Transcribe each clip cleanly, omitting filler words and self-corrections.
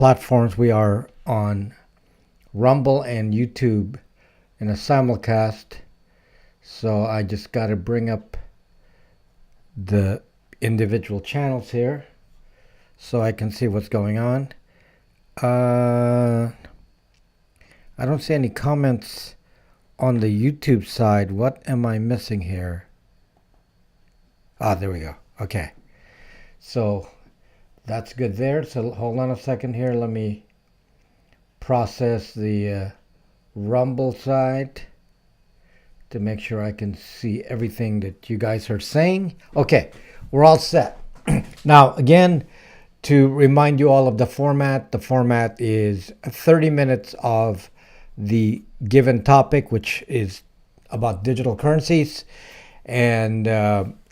platforms. We are on Rumble and YouTube in a simulcast. So I just got to bring up the individual channels here so I can see what's going on. I don't see any comments on the YouTube side. What am I missing here? There we go. Okay. So that's good there. So hold on a second here. Let me process the Rumble side to make sure I can see everything that you guys are saying. Okay, we're all set. Now, again, to remind you all of the format is 30 minutes of the given topic, which is about digital currencies. And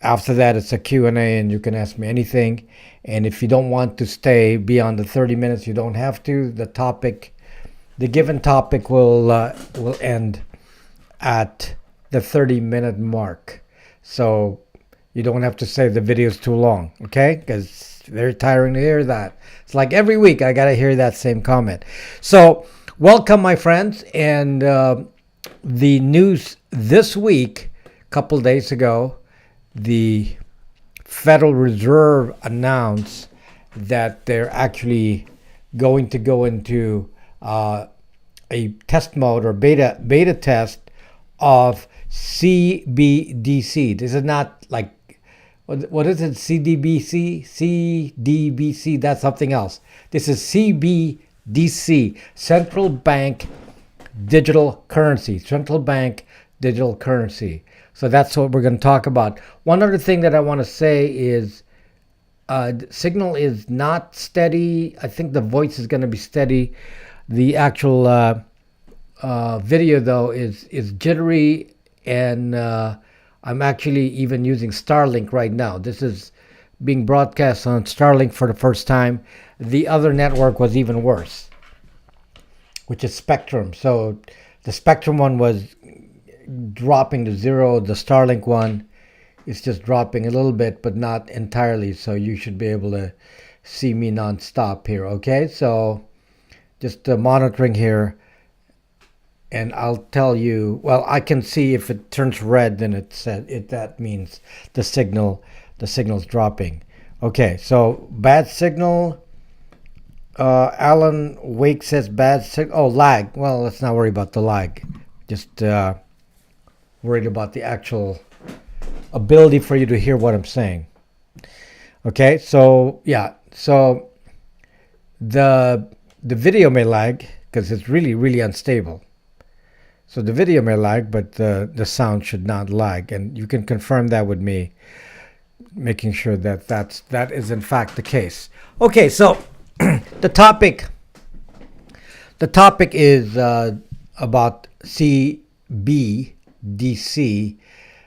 after that, it's a Q&A, and you can ask me anything. And if you don't want to stay beyond the 30 minutes, you don't have to. The given topic will end at the 30-minute mark. So you don't have to say the video's too long, okay? Because it's very tiring to hear that. It's like every week I got to hear that same comment. So welcome, my friends. And the news this week, a couple days ago, the Federal Reserve announced that they're actually going to go into a test mode or beta test of CBDC. This is not like, what is it? CDBC? CDBC, that's something else. This is CBDC, Central Bank Digital Currency. Central Bank Digital Currency. So that's what we're going to talk about. One other thing that I want to say is signal is not steady. I think the voice is going to be steady. The actual video, though, is jittery, and I'm actually even using Starlink right now. This is being broadcast on Starlink for the first time. The other network was even worse, which is Spectrum. So the Spectrum one was dropping to zero. The Starlink one is just dropping a little bit, but not entirely. So you should be able to see me nonstop here. Okay, so just monitoring here, and I'll tell you. Well, I can see if it turns red, then that means the signal's dropping. Okay, so bad signal. Alan Wake says bad signal. Oh, lag. Well, let's not worry about the lag. Just worried about the actual ability for you to hear what I'm saying. Okay, so yeah, so the video may lag because it's really unstable. So the video may lag, but the sound should not lag, and you can confirm that with me, making sure that that is in fact the case. Okay, so the topic is about CBDC.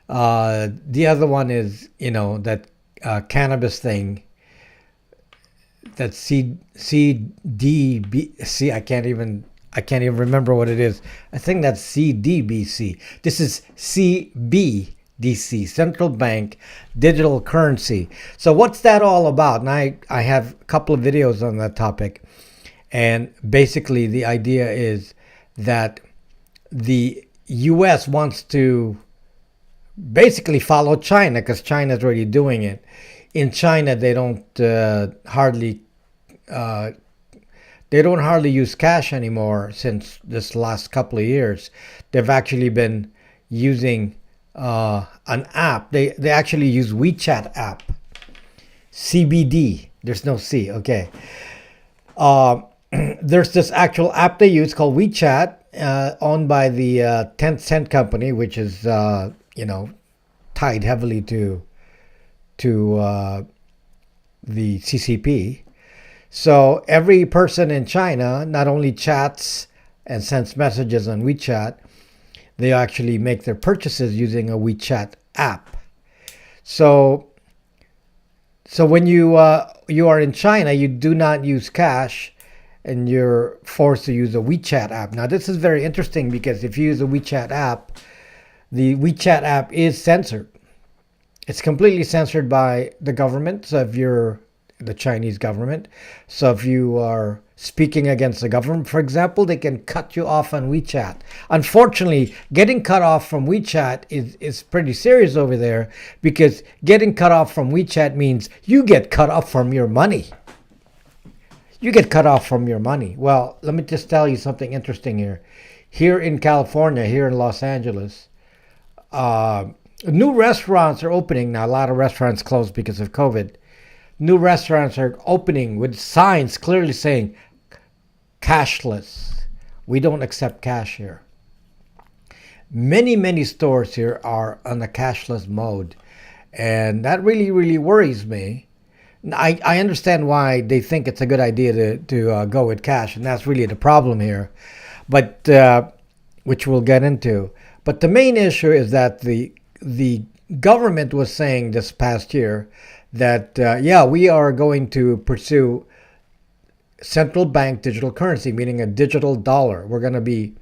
The other one is, that cannabis thing. That CDBC. I can't even remember what it is. I think that's CDBC. This is CBDC, Central Bank Digital Currency. So what's that all about? And I have a couple of videos on that topic. And basically the idea is that the US wants to basically follow China, because China is already doing it. In China, they don't hardly use cash anymore since this last couple of years. They've actually been using an app. They actually use WeChat app. CBD. There's no C. Okay. There's this actual app they use called WeChat, owned by the Tencent company, which is tied heavily to the CCP. So every person in China not only chats and sends messages on WeChat, they actually make their purchases using a WeChat app. So when you are in China, you do not use cash, and you're forced to use a WeChat app. Now, this is very interesting, because if you use a WeChat app, the WeChat app is censored. It's completely censored by the government. So if you're the Chinese government. So if you are speaking against the government, for example, they can cut you off on WeChat. Unfortunately, getting cut off from WeChat is pretty serious over there, because getting cut off from WeChat means you get cut off from your money. You get cut off from your money. Well, let me just tell you something interesting here. Here in California, here in Los Angeles, new restaurants are opening now. A lot of restaurants closed because of COVID. New restaurants are opening with signs clearly saying cashless. We don't accept cash here. Many stores here are on a cashless mode, and that really worries me. I understand why they think it's a good idea to go with cash, and that's really the problem here, but which we'll get into. But the main issue is that the government was saying this past year that we are going to pursue central bank digital currency, meaning a digital dollar. We're going to be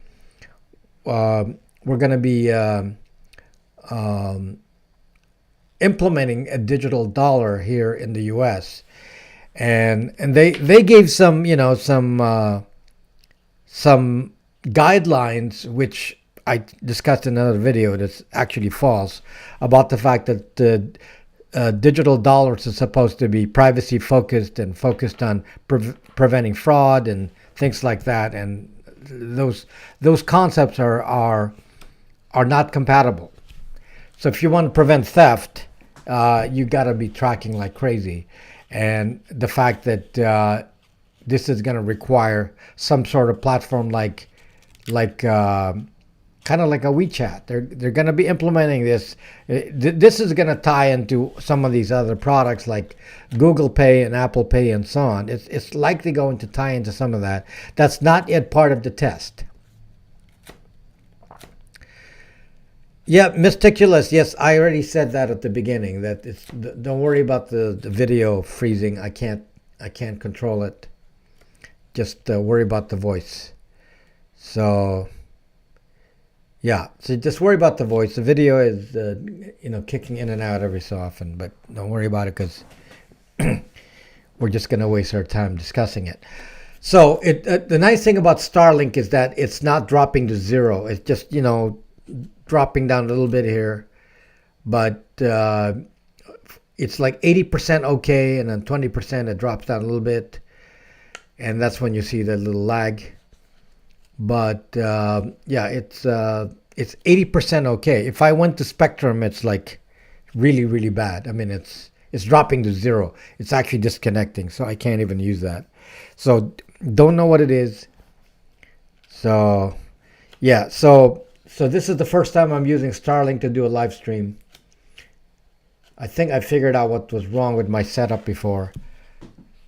implementing a digital dollar here in the U.S. and they gave some some guidelines, which I discussed in another video that's actually false, about the fact that the digital dollars are supposed to be privacy focused and focused on preventing fraud and things like that, and those concepts are not compatible. So if you want to prevent theft, you got to be tracking like crazy, and the fact that this is going to require some sort of platform like kind of like a WeChat. They're going to be implementing this. This is going to tie into some of these other products like Google Pay and Apple Pay and so on. It's likely going to tie into some of that. That's not yet part of the test. Yeah, Mysticulous. Yes, I already said that at the beginning. That it's don't worry about the video freezing. I can't control it. Just worry about the voice. So yeah, so just worry about the voice. The video is kicking in and out every so often, but don't worry about it, because we're just going to waste our time discussing it. So the nice thing about Starlink is that it's not dropping to zero. It's just dropping down a little bit here, but it's like 80% okay, and then 20% it drops down a little bit, and that's when you see the little lag. But it's 80% okay. If I went to Spectrum, it's like really bad. I mean, it's dropping to zero. It's actually disconnecting, so I can't even use that. So don't know what it is. So yeah, so this is the first time I'm using Starlink to do a live stream. I think I figured out what was wrong with my setup before.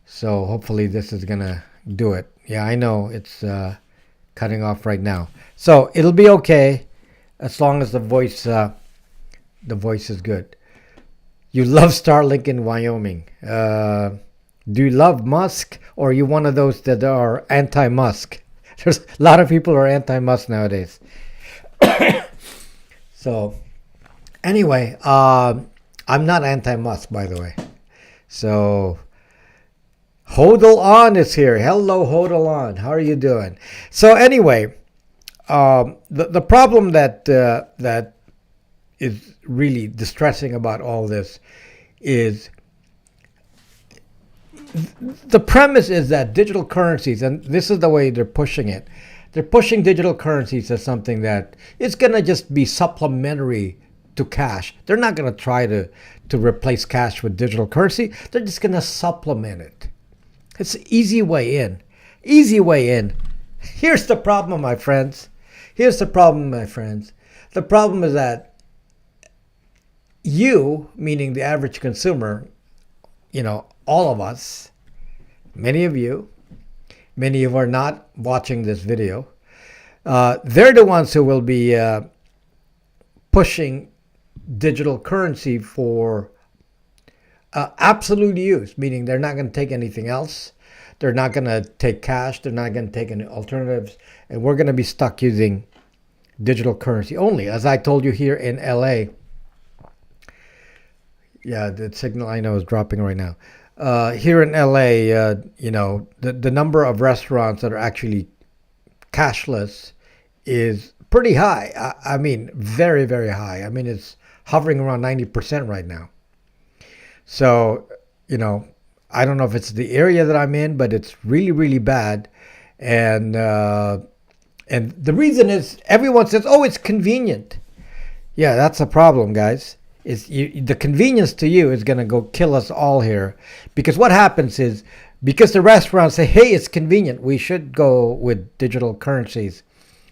So hopefully this is gonna do it. Yeah, I know it's cutting off right now. So it'll be okay as long as the voice is good. You love Starlink in Wyoming. Do you love Musk, or are you one of those that are anti-Musk? There's a lot of people who are anti-Musk nowadays. So anyway, I'm not anti-Musk, by the way. So Hodel On is here. Hello, Hodel On. How are you doing? So anyway, the problem that is really distressing about all this is the premise is that digital currencies, and this is the way they're pushing it. They're pushing digital currencies as something that is going to just be supplementary to cash. They're not going to try to replace cash with digital currency. They're just going to supplement it. It's an easy way in. Easy way in. Here's the problem, my friends. The problem is that you, meaning the average consumer, all of us, many of you are not watching this video. They're the ones who will be pushing digital currency for absolute use, meaning they're not going to take anything else. They're not going to take cash. They're not going to take any alternatives. And we're going to be stuck using digital currency only. As I told you here in LA, yeah, the signal I know is dropping right now. here in LA, the number of restaurants that are actually cashless is pretty high. I mean, very, very high. I mean, it's hovering around 90% right now. So, I don't know if it's the area that I'm in, but it's really, really bad. And the reason is everyone says, "Oh, it's convenient." Yeah, that's a problem, guys. The convenience to you is going to go kill us all here, because what happens is, because the restaurants say, "Hey, it's convenient, we should go with digital currencies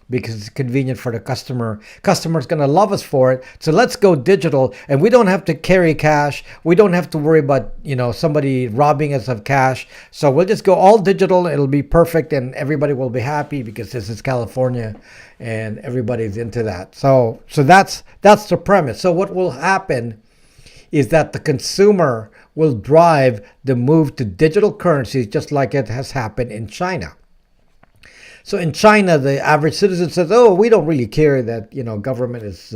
because it's convenient for the customer. Customer's going to love us for it. So let's go digital, and we don't have to carry cash. We don't have to worry about, somebody robbing us of cash. So we'll just go all digital. It'll be perfect, and everybody will be happy because this is California and everybody's into that." So that's the premise. So what will happen is that the consumer will drive the move to digital currencies, just like it has happened in China. So in China, the average citizen says, "Oh, we don't really care that, government is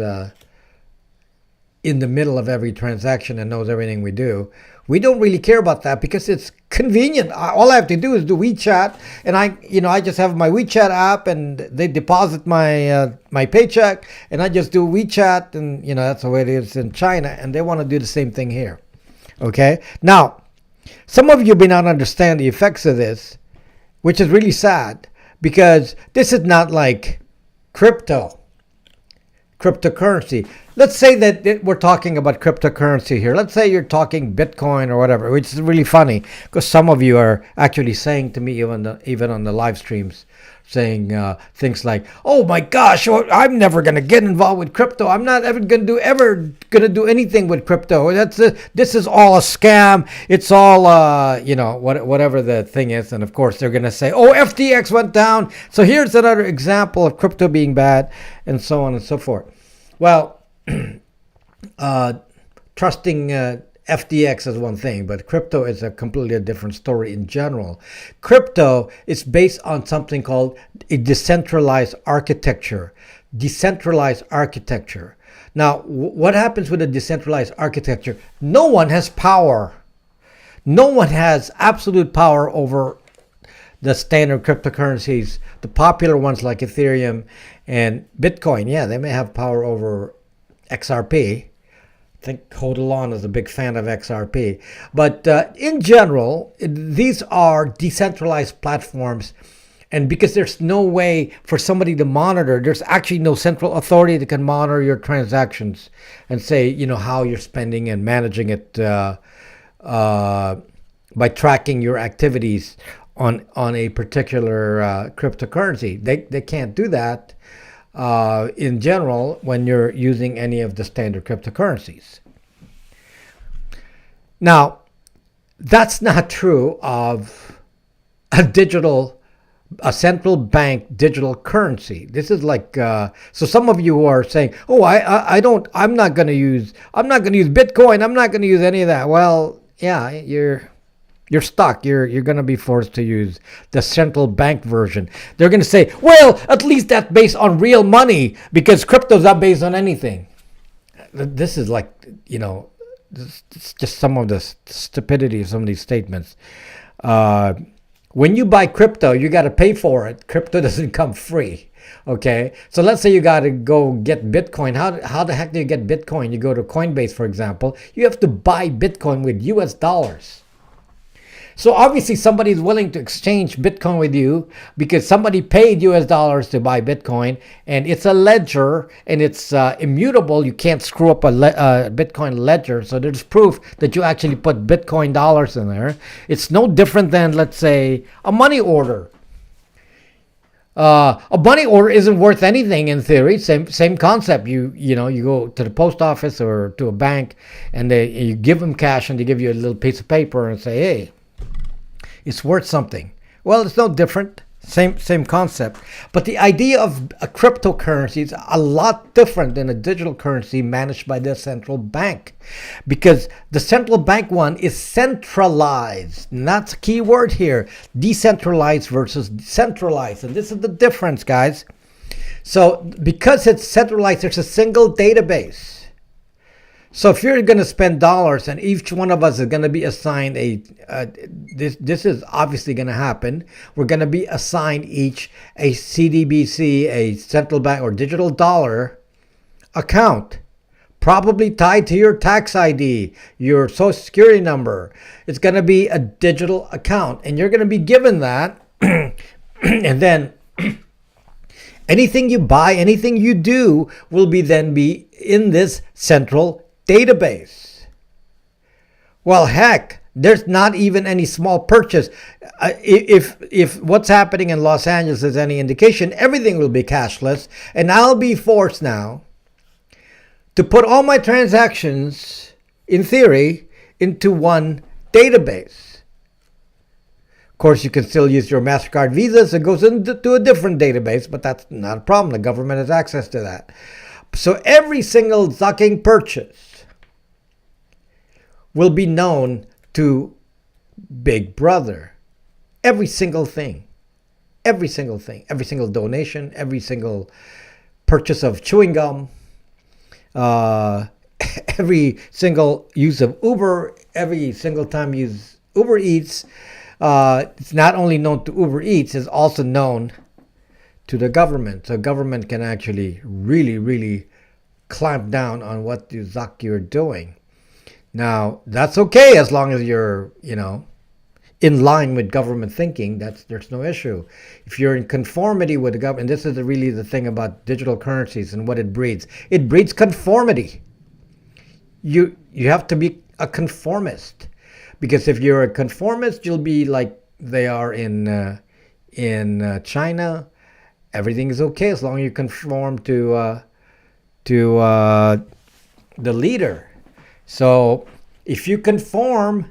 in the middle of every transaction and knows everything we do. We don't really care about that because it's convenient. All I have to do is do WeChat, and I just have my WeChat app, and they deposit my paycheck, and I just do WeChat, and that's the way it is in China, and they want to do the same thing here." Okay. Now, some of you may not understand the effects of this, which is really sad. Because this is not like cryptocurrency. Let's say that we're talking about cryptocurrency here. Let's say you're talking Bitcoin or whatever, which is really funny because some of you are actually saying to me, even on the live streams, saying things like, "Oh my gosh, I'm never going to get involved with crypto. I'm not ever going to do anything with crypto. This is all a scam. It's all whatever the thing is." And of course they're going to say, "Oh, FTX went down. So here's another example of crypto being bad," and so on and so forth. Well, trusting FTX is one thing, but crypto is a completely different story in general. Crypto is based on something called a decentralized architecture. Decentralized architecture. Now, what happens with a decentralized architecture? No one has power. No one has absolute power over the standard cryptocurrencies, the popular ones like Ethereum and Bitcoin. Yeah, they may have power over XRP. I think Hodalon is a big fan of XRP. But in general, these are decentralized platforms. And because there's no way for somebody to monitor, there's actually no central authority that can monitor your transactions and say, how you're spending and managing it by tracking your activities on a particular cryptocurrency. They can't do that in general when you're using any of the standard cryptocurrencies. Now, that's not true of a central bank digital currency. This is like so some of you are saying, "Oh, I'm not going to use Bitcoin. I'm not going to use any of that." Well, yeah, you're stuck. You're going to be forced to use the central bank version. They're going to say, "Well, at least that's based on real money because crypto's not based on anything." This is like, it's just some of the stupidity of some of these statements. When you buy crypto, you got to pay for it. Crypto doesn't come free. Okay, so let's say you got to go get Bitcoin. How the heck do you get Bitcoin? You go to Coinbase, for example. You have to buy Bitcoin with US dollars. So obviously somebody is willing to exchange Bitcoin with you because somebody paid US dollars to buy Bitcoin, and it's a ledger and it's immutable. You can't screw up a Bitcoin ledger. So there's proof that you actually put Bitcoin dollars in there. It's no different than, let's say, a money order. A money order isn't worth anything in theory. Same concept. You go to the post office or to a bank, and you give them cash, and they give you a little piece of paper and say, "Hey, it's worth something." Well, it's no different. Same concept. But the idea of a cryptocurrency is a lot different than a digital currency managed by the central bank. Because the central bank one is centralized. And that's a key word here. Decentralized versus centralized. And this is the difference, guys. So because it's centralized, there's a single database. So if you're going to spend dollars, and each one of us is going to be assigned this is obviously going to happen. We're going to be assigned each a CDBC, a central bank or digital dollar account, probably tied to your tax ID, your social security number. It's going to be a digital account, and you're going to be given that. And then anything you buy, anything you do will then be in this central database. Well, heck, there's not even any small purchase. If what's happening in Los Angeles is any indication, everything will be cashless, and I'll be forced now to put all my transactions, in theory, into one database. Of course, you can still use your MasterCard Visa, so it goes into a different database, but that's not a problem. The government has access to that. So every single Zucking purchase will be known to Big Brother. Every single thing. Every single thing. Every single donation. Every single purchase of chewing gum. Every single use of Uber. Every single time you use Uber Eats. It's not only known to Uber Eats, it's also known to the government. So government can actually really, really clamp down on what you're doing. Now, that's okay as long as you're, in line with government thinking. There's no issue. If you're in conformity with the government, and this is really the thing about digital currencies and what it breeds. It breeds conformity. You have to be a conformist. Because if you're a conformist, you'll be like they are in China. Everything is okay as long as you conform to the leader. So if you conform,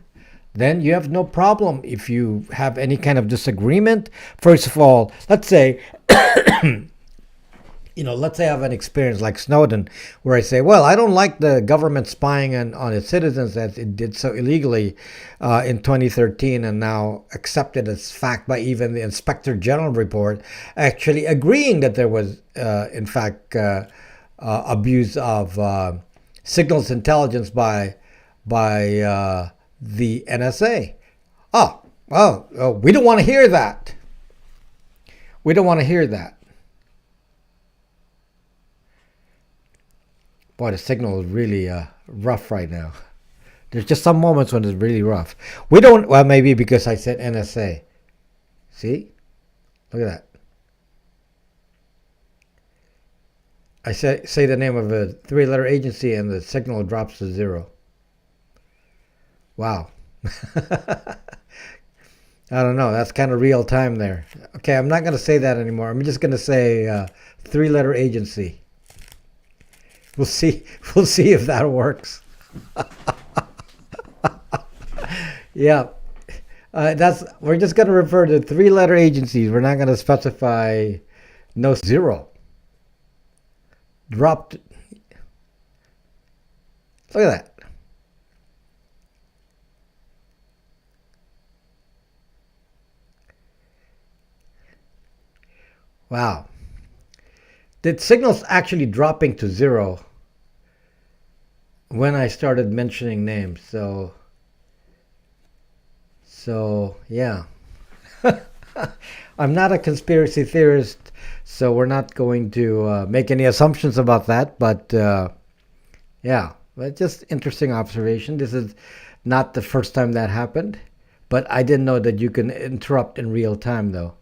then you have no problem. If you have any kind of disagreement, first of all, let's say, let's say I have an experience like Snowden, where I say, well, I don't like the government spying on its citizens as it did so illegally in 2013 and now accepted as fact by even the Inspector General report, actually agreeing that there was, in fact, abuse of signals intelligence by the NSA. We don't want to hear that. We don't want to hear that. Boy, the signal is really rough right now. There's just some moments when it's really rough. Maybe because I said NSA. See? Look at that. I say the name of a 3-letter agency and the signal drops to 0. Wow. I don't know. That's kind of real time there. Okay, I'm not going to say that anymore. I'm just going to say 3-letter agency. We'll see if that works. Yeah. We're just going to refer to 3-letter agencies. We're not going to specify no 0. Dropped. Look at that. Wow. The signal's actually dropping to 0 when I started mentioning names. So yeah. I'm not a conspiracy theorist, so we're not going to make any assumptions about that. But yeah, but just interesting observation. This is not the first time that happened, but I didn't know that you can interrupt in real time, though.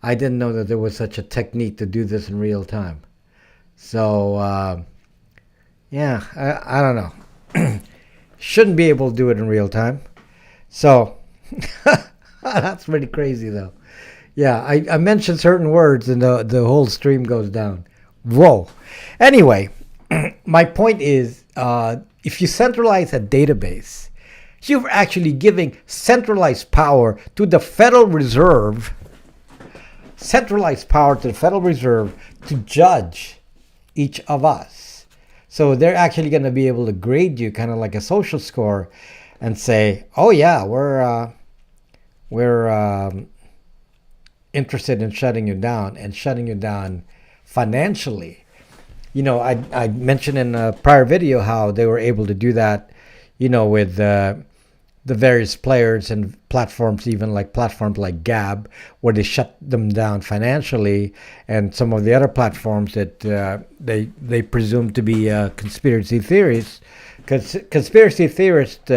I didn't know that there was such a technique to do this in real time. So yeah, I don't know. Shouldn't be able to do it in real time. So that's pretty crazy, though. Yeah, I mentioned certain words and the whole stream goes down. Whoa. Anyway, my point is, if you centralize a database, you're actually giving centralized power to the Federal Reserve. Centralized power to the Federal Reserve to judge each of us. So they're actually going to be able to grade you kind of like a social score and say, oh yeah, we're interested in shutting you down, and shutting you down financially. I mentioned in a prior video how they were able to do that, with the various players and platforms, even like platforms like Gab, where they shut them down financially, and some of the other platforms that they presume to be conspiracy theories, because conspiracy theorist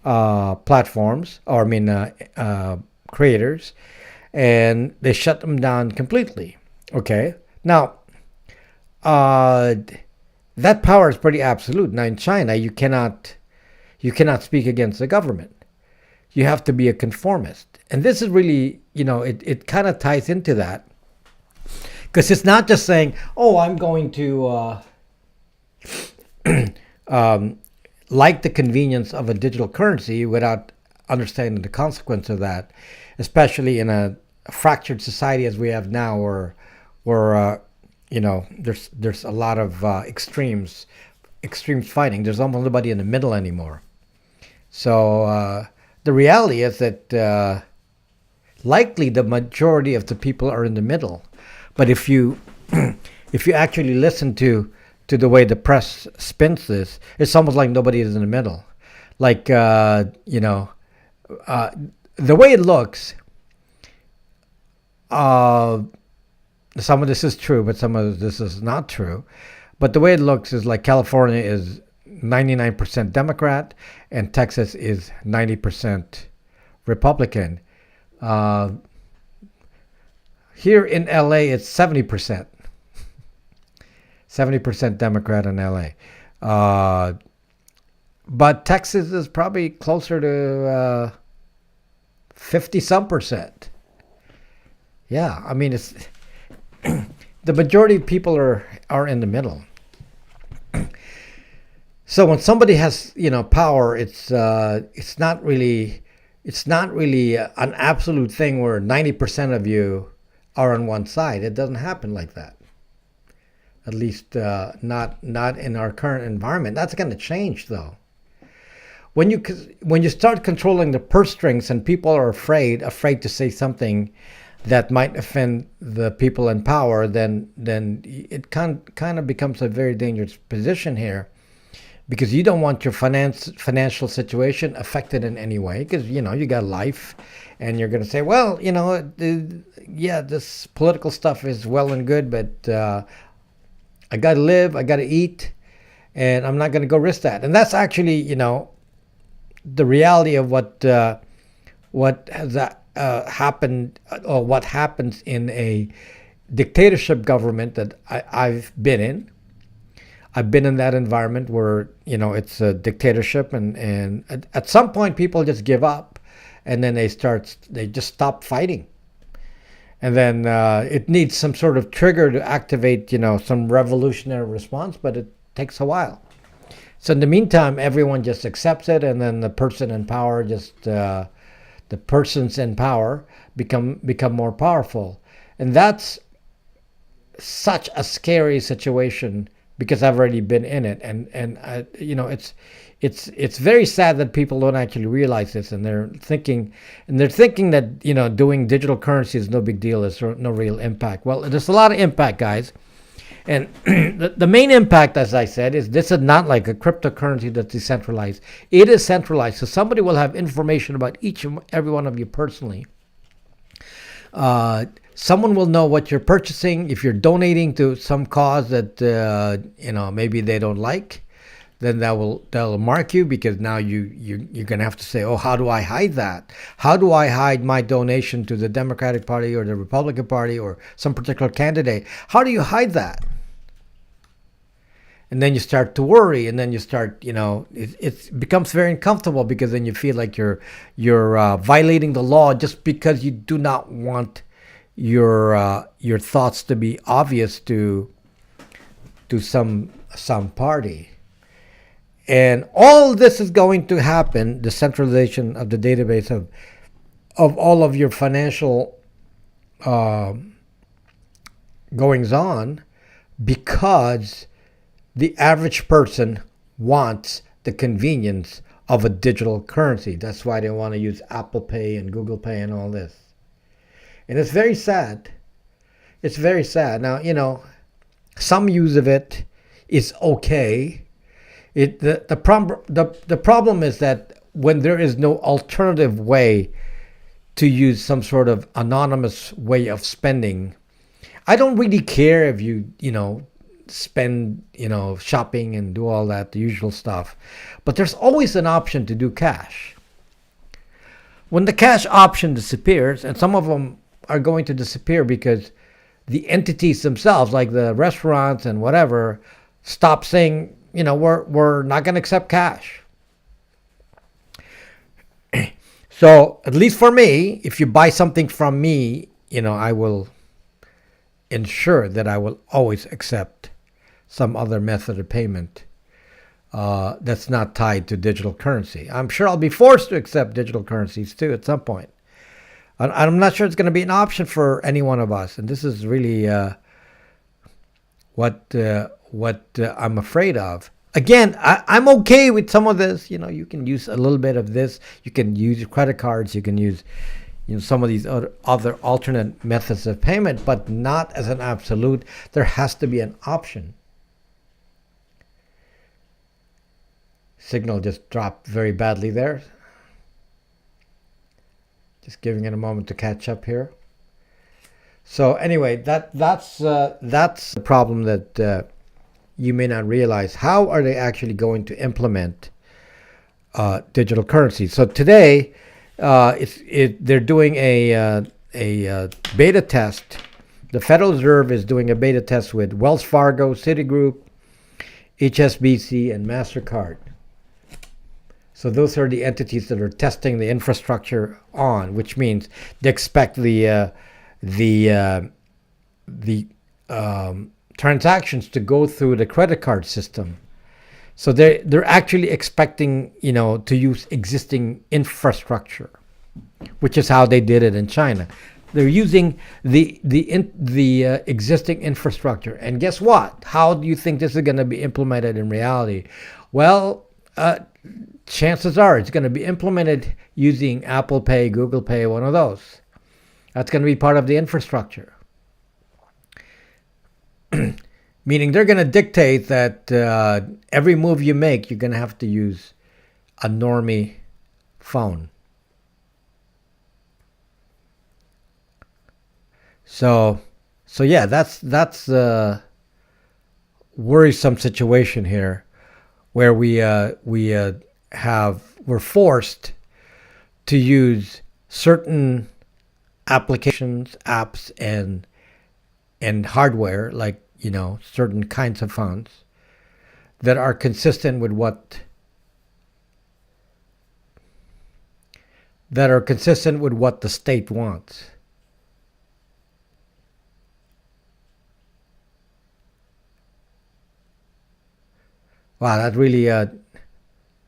platforms, or I mean creators, and they shut them down completely. Okay, now that power is pretty absolute. Now in China, you cannot speak against the government. You have to be a conformist. And this is really, it kind of ties into that. Because it's not just saying, oh, I'm going to like the convenience of a digital currency without understanding the consequence of that, especially in a fractured society as we have now, where there's a lot of extremes fighting. There's almost nobody in the middle anymore. So the reality is that likely the majority of the people are in the middle. But if you if you actually listen to the way the press spins this, it's almost like nobody is in the middle. Like the way it looks, some of this is true, but some of this is not true. But the way it looks is like California is 99% Democrat, and Texas is 90% Republican. Here in LA, it's 70%. 70% Democrat in LA. But Texas is probably closer to 50 some percent. Yeah, I mean, it's the majority of people are in the middle. So when somebody has power, it's not really an absolute thing where 90% of you are on one side. It doesn't happen like that. At least not in our current environment. That's going to change though. When you start controlling the purse strings and people are afraid to say something that might offend the people in power, then it kind of becomes a very dangerous position here. Because you don't want your financial situation affected in any way, because you got life, and you're going to say, well, this political stuff is well and good, but I got to live, I got to eat, and I'm not going to go risk that. And that's actually the reality of what has happened, or what happens in a dictatorship government that I've been in. I've been in that environment where, it's a dictatorship, and at some point people just give up, and then they just stop fighting. And then it needs some sort of trigger to activate, some revolutionary response, but it takes a while. So in the meantime, everyone just accepts it, and then the persons in power become more powerful. And that's such a scary situation, because I've already been in it, and it's very sad that people don't actually realize this, and they're thinking that doing digital currency is no big deal, there's no real impact. Well, there's a lot of impact, guys, and the main impact, as I said, is this is not like a cryptocurrency that's decentralized. It is centralized, so somebody will have information about each and every one of you personally. Someone will know what you're purchasing. If you're donating to some cause that maybe they don't like, then that'll mark you, because now you're gonna have to say, oh, how do I hide that? How do I hide my donation to the Democratic Party or the Republican Party or some particular candidate? How do you hide that? And then you start to worry, and then you start, it becomes very uncomfortable, because then you feel like you're violating the law just because you do not want your thoughts to be obvious to some party. And all this is going to happen, the centralization of the database of all of your financial goings on, because the average person wants the convenience of a digital currency. That's why they want to use Apple Pay and Google Pay and all this. And it's very sad. It's very sad. Now, some use of it is okay. The problem is that when there is no alternative way to use some sort of anonymous way of spending, I don't really care if you spend, shopping and do all that, the usual stuff. But there's always an option to do cash. When the cash option disappears, and some of them are going to disappear because the entities themselves, like the restaurants and whatever, stop saying, we're not going to accept cash. So at least for me, if you buy something from me, I will ensure that I will always accept some other method of payment that's not tied to digital currency. I'm sure I'll be forced to accept digital currencies too at some point. I'm not sure it's going to be an option for any one of us, and this is really what I'm afraid of. Again, I'm okay with some of this. You can use a little bit of this. You can use credit cards. You can use some of these other alternate methods of payment, but not as an absolute. There has to be an option. Signal just dropped very badly there. Just giving it a moment to catch up here. So anyway, that's the problem that you may not realize. How are they actually going to implement digital currency? So today, they're doing a beta test. The Federal Reserve is doing a beta test with Wells Fargo, Citigroup, HSBC, and MasterCard. So those are the entities that are testing the infrastructure on, which means they expect the transactions to go through the credit card system. So they're actually expecting to use existing infrastructure, which is how they did it in China. They're using the existing infrastructure, and guess what? How do you think this is going to be implemented in reality? Well, chances are it's going to be implemented using Apple Pay, Google Pay, one of those. That's going to be part of the infrastructure. Meaning they're going to dictate that every move you make, you're going to have to use a normie phone. So yeah, that's a worrisome situation here, where we're forced to use certain applications, apps, and hardware, like certain kinds of phones that are consistent with what the state wants. Wow, that really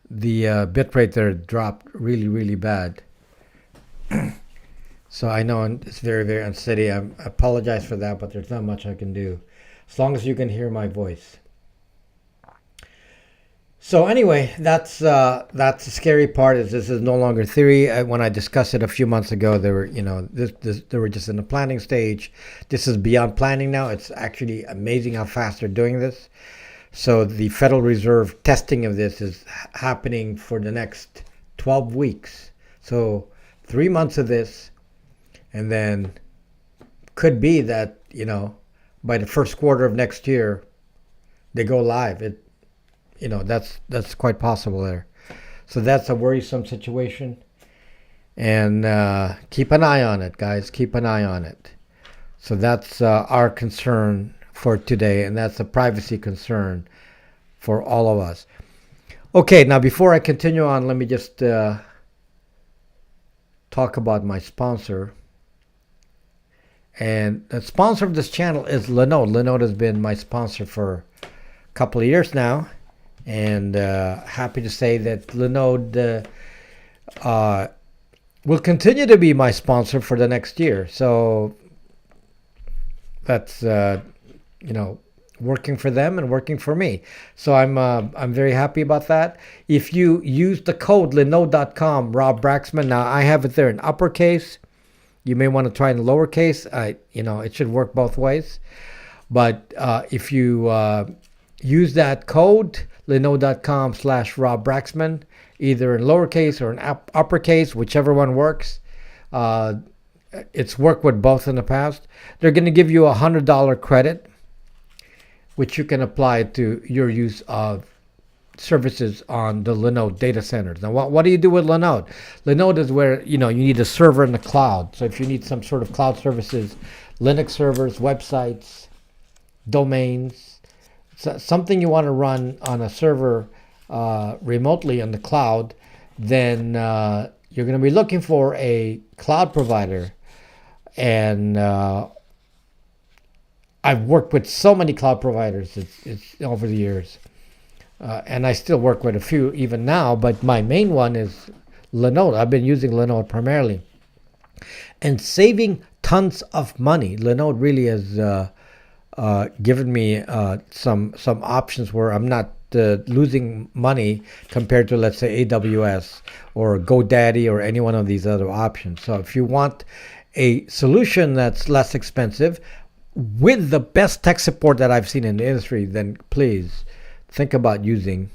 the bit rate there dropped really, really bad. So I know it's very, very unsteady. I apologize for that, but there's not much I can do, as long as you can hear my voice. So anyway, that's the scary part. Is this is no longer theory. When I discussed it a few months ago, they were they were just in the planning stage. This is beyond planning now. It's actually amazing how fast they're doing this. So the Federal Reserve testing of this is happening for the next 12 weeks. So 3 months of this, and then could be that by the first quarter of next year they go live. That's quite possible there. So that's a worrisome situation, and keep an eye on it, guys. Keep an eye on it. So that's our concern for today, and that's a privacy concern for all of us. Okay, now before I continue on, let me just talk about my sponsor. And the sponsor of this channel is Linode. Linode has been my sponsor for a couple of years now, and happy to say that Linode will continue to be my sponsor for the next year. So that's working for them and working for me. So I'm very happy about that. If you use the code linode.com, Rob Braxman, now I have it there in uppercase. You may want to try in lowercase. It should work both ways. But if you use that code, linode.com/Rob Braxman, either in lowercase or in uppercase, whichever one works. It's worked with both in the past. They're going to give you $100 credit, which you can apply to your use of services on the Linode data centers. Now, what do you do with Linode? Linode is where you need a server in the cloud. So if you need some sort of cloud services, Linux servers, websites, domains, something you want to run on a server remotely on the cloud, then you're going to be looking for a cloud provider. And I've worked with so many cloud providers it's over the years. And I still work with a few even now, but my main one is Linode. I've been using Linode primarily. And saving tons of money. Linode really has given me some options where I'm not losing money compared to, let's say, AWS or GoDaddy or any one of these other options. So if you want a solution that's less expensive with the best tech support that I've seen in the industry, then please think about using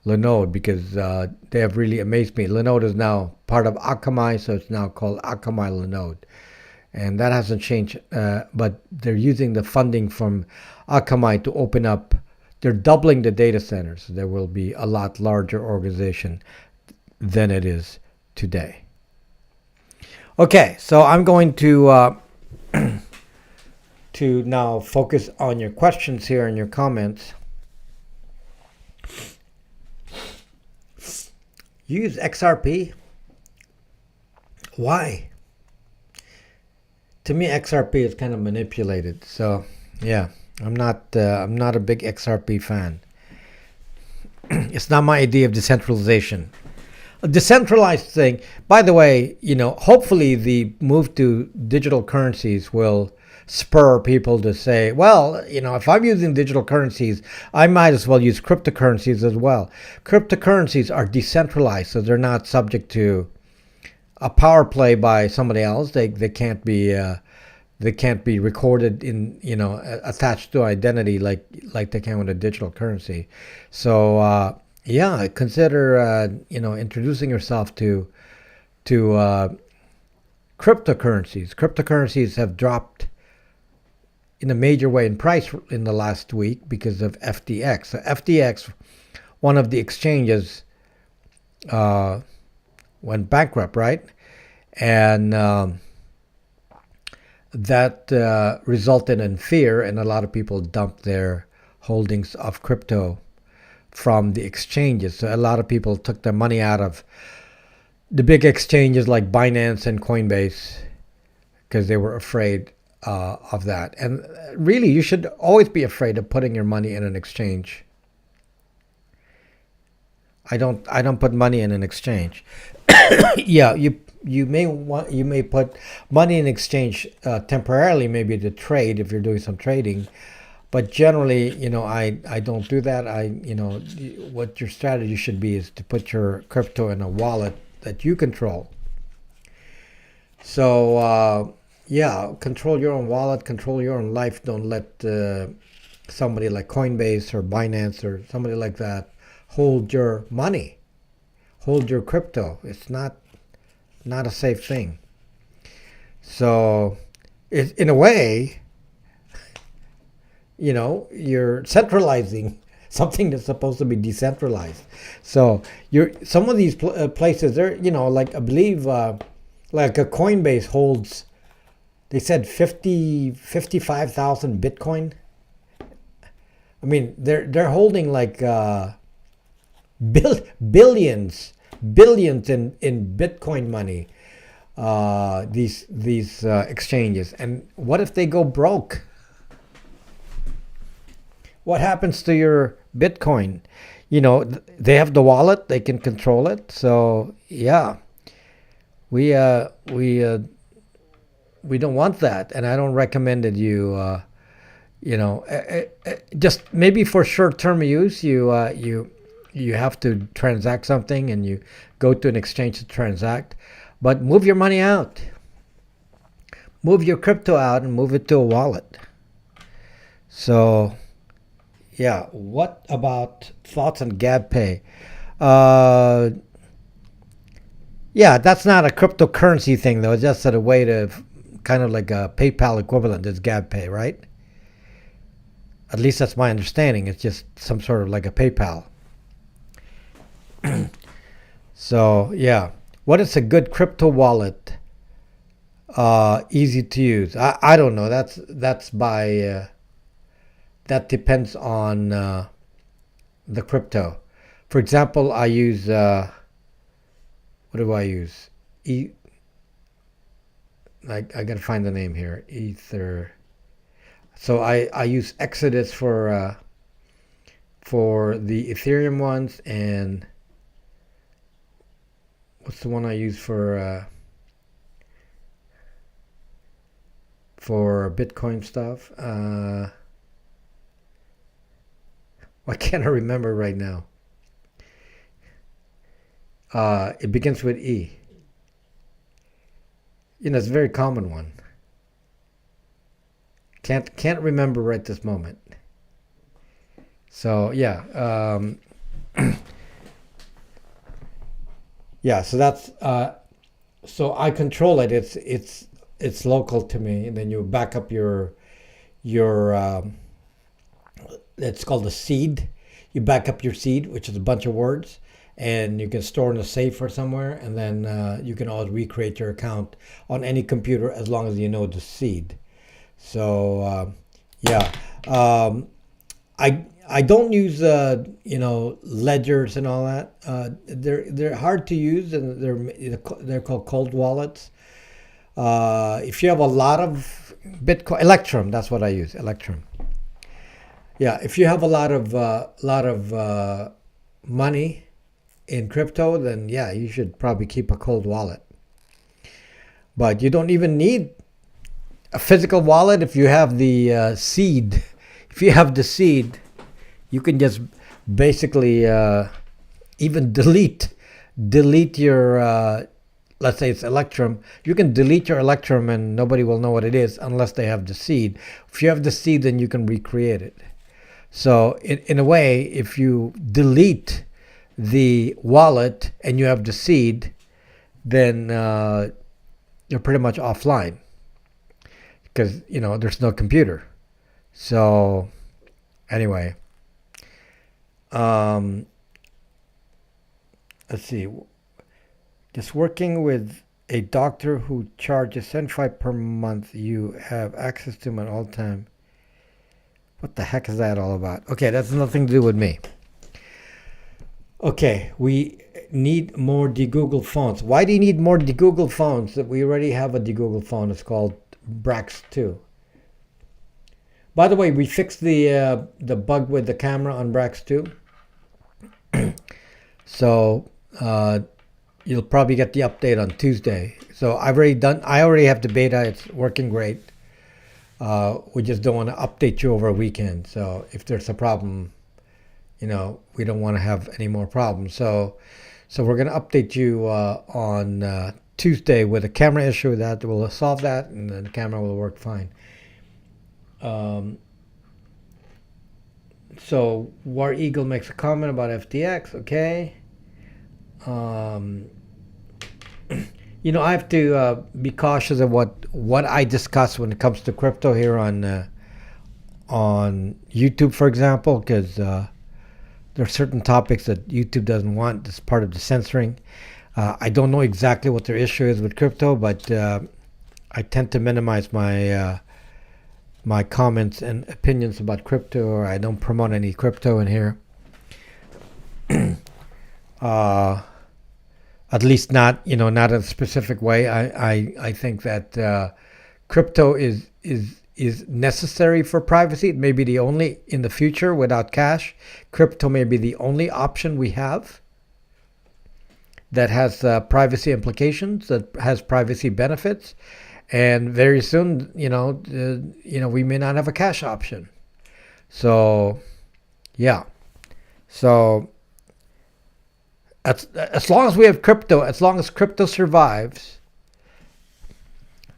Linode, because they have really amazed me. Linode is now part of Akamai, so it's now called Akamai Linode. And that hasn't changed, but they're using the funding from Akamai to open up. They're doubling the data centers. There will be a lot larger organization than it is today. Okay, so I'm going to to now focus on your questions here and your comments. Use XRP? Why? To me, XRP is kind of manipulated. So, yeah, I'm not a big XRP fan. It's not my idea of decentralization. A decentralized thing. By the way, hopefully the move to digital currencies will spur people to say, well, if I'm using digital currencies, I might as well use cryptocurrencies as well. Cryptocurrencies are decentralized, so they're not subject to a power play by somebody else. They can't be recorded in attached to identity like they can with a digital currency. So yeah, consider introducing yourself to cryptocurrencies. Cryptocurrencies have dropped in a major way in price in the last week because of FTX. So FTX, one of the exchanges, went bankrupt, right? And that resulted in fear, and a lot of people dumped their holdings of crypto from the exchanges. So a lot of people took their money out of the big exchanges like Binance and Coinbase because they were afraid of that. And really, you should always be afraid of putting your money in an exchange. I don't put money in an exchange. Yeah, you may put money in exchange temporarily, maybe to trade if you're doing some trading, but generally, I don't do that. What your strategy should be is to put your crypto in a wallet that you control. So yeah, control your own wallet, control your own life. Don't let somebody like Coinbase or Binance or somebody like that hold your money, hold your crypto. It's not a safe thing. So in a way, you're centralizing something that's supposed to be decentralized. So some of these places, they're, like I believe like a Coinbase holds, they said 55,000 Bitcoin. I mean, they're holding like billions in Bitcoin money. These exchanges, and what if they go broke? What happens to your Bitcoin? They have the wallet; they can control it. So yeah, we don't want that, and I don't recommend that you just maybe for short-term use you have to transact something and you go to an exchange to transact, but move your money out, move your crypto out and move it to a wallet. So yeah, what about thoughts on GabPay? Uh, yeah, that's not a cryptocurrency thing though. It's just a way to kind of like a PayPal equivalent is GabPay, right? At least that's my understanding. It's just some sort of like a PayPal. So yeah, what is a good crypto wallet? Easy to use. I don't know. That's by that depends on the crypto. For example, I use what do I use? I gotta find the name here. Ether. So I use Exodus for the Ethereum ones, and what's the one I use for Bitcoin stuff? Why can't I remember right now? It begins with E. It's a very common one. Can't remember right this moment. So yeah, yeah. So that's so I control it. It's local to me, and then you back up your it's called a seed. You back up your seed, which is a bunch of words, and you can store in a safe or somewhere, and then you can always recreate your account on any computer as long as you know the seed. So yeah, I don't use ledgers and all that. They're hard to use, and they're called cold wallets. If you have a lot of Bitcoin, Electrum, that's what I use, Electrum. Yeah, if you have a lot of money in crypto, then yeah, you should probably keep a cold wallet. But you don't even need a physical wallet if you have the seed. If you have the seed, you can just basically even delete your let's say it's Electrum. You can delete your Electrum and nobody will know what it is unless they have the seed. If you have the seed, then you can recreate it. So in a way, if you delete the wallet and you have the seed, then you're pretty much offline because there's no computer. So anyway, um, let's see. Just working with a doctor who charges 75 per month. You have access to him at all time. What the heck is that all about? Okay, that's nothing to do with me. Okay, we need more DeGoogle phones. Why do you need more DeGoogle phones? That we already have a DeGoogle phone. It's called Brax 2. By the way, we fixed the bug with the camera on Brax 2. So you'll probably get the update on Tuesday. So I already have the beta. It's working great. We just don't want to update you over a weekend. So if there's a problem, we don't want to have any more problems. So we're going to update you on Tuesday with a camera issue that will solve that, and then the camera will work fine. So War Eagle makes a comment about FTX. Okay. I have to be cautious of what I discuss when it comes to crypto here on YouTube, for example, because there are certain topics that YouTube doesn't want as part of the censoring. I don't know exactly what their issue is with crypto, but I tend to minimize my my comments and opinions about crypto, or I don't promote any crypto in here. At least not in a specific way. I think that crypto is necessary for privacy. It may be the only in the future without cash. Crypto may be the only option we have that has privacy implications, that has privacy benefits, and very soon, we may not have a cash option. So, yeah. So as long as we have crypto, as long as crypto survives,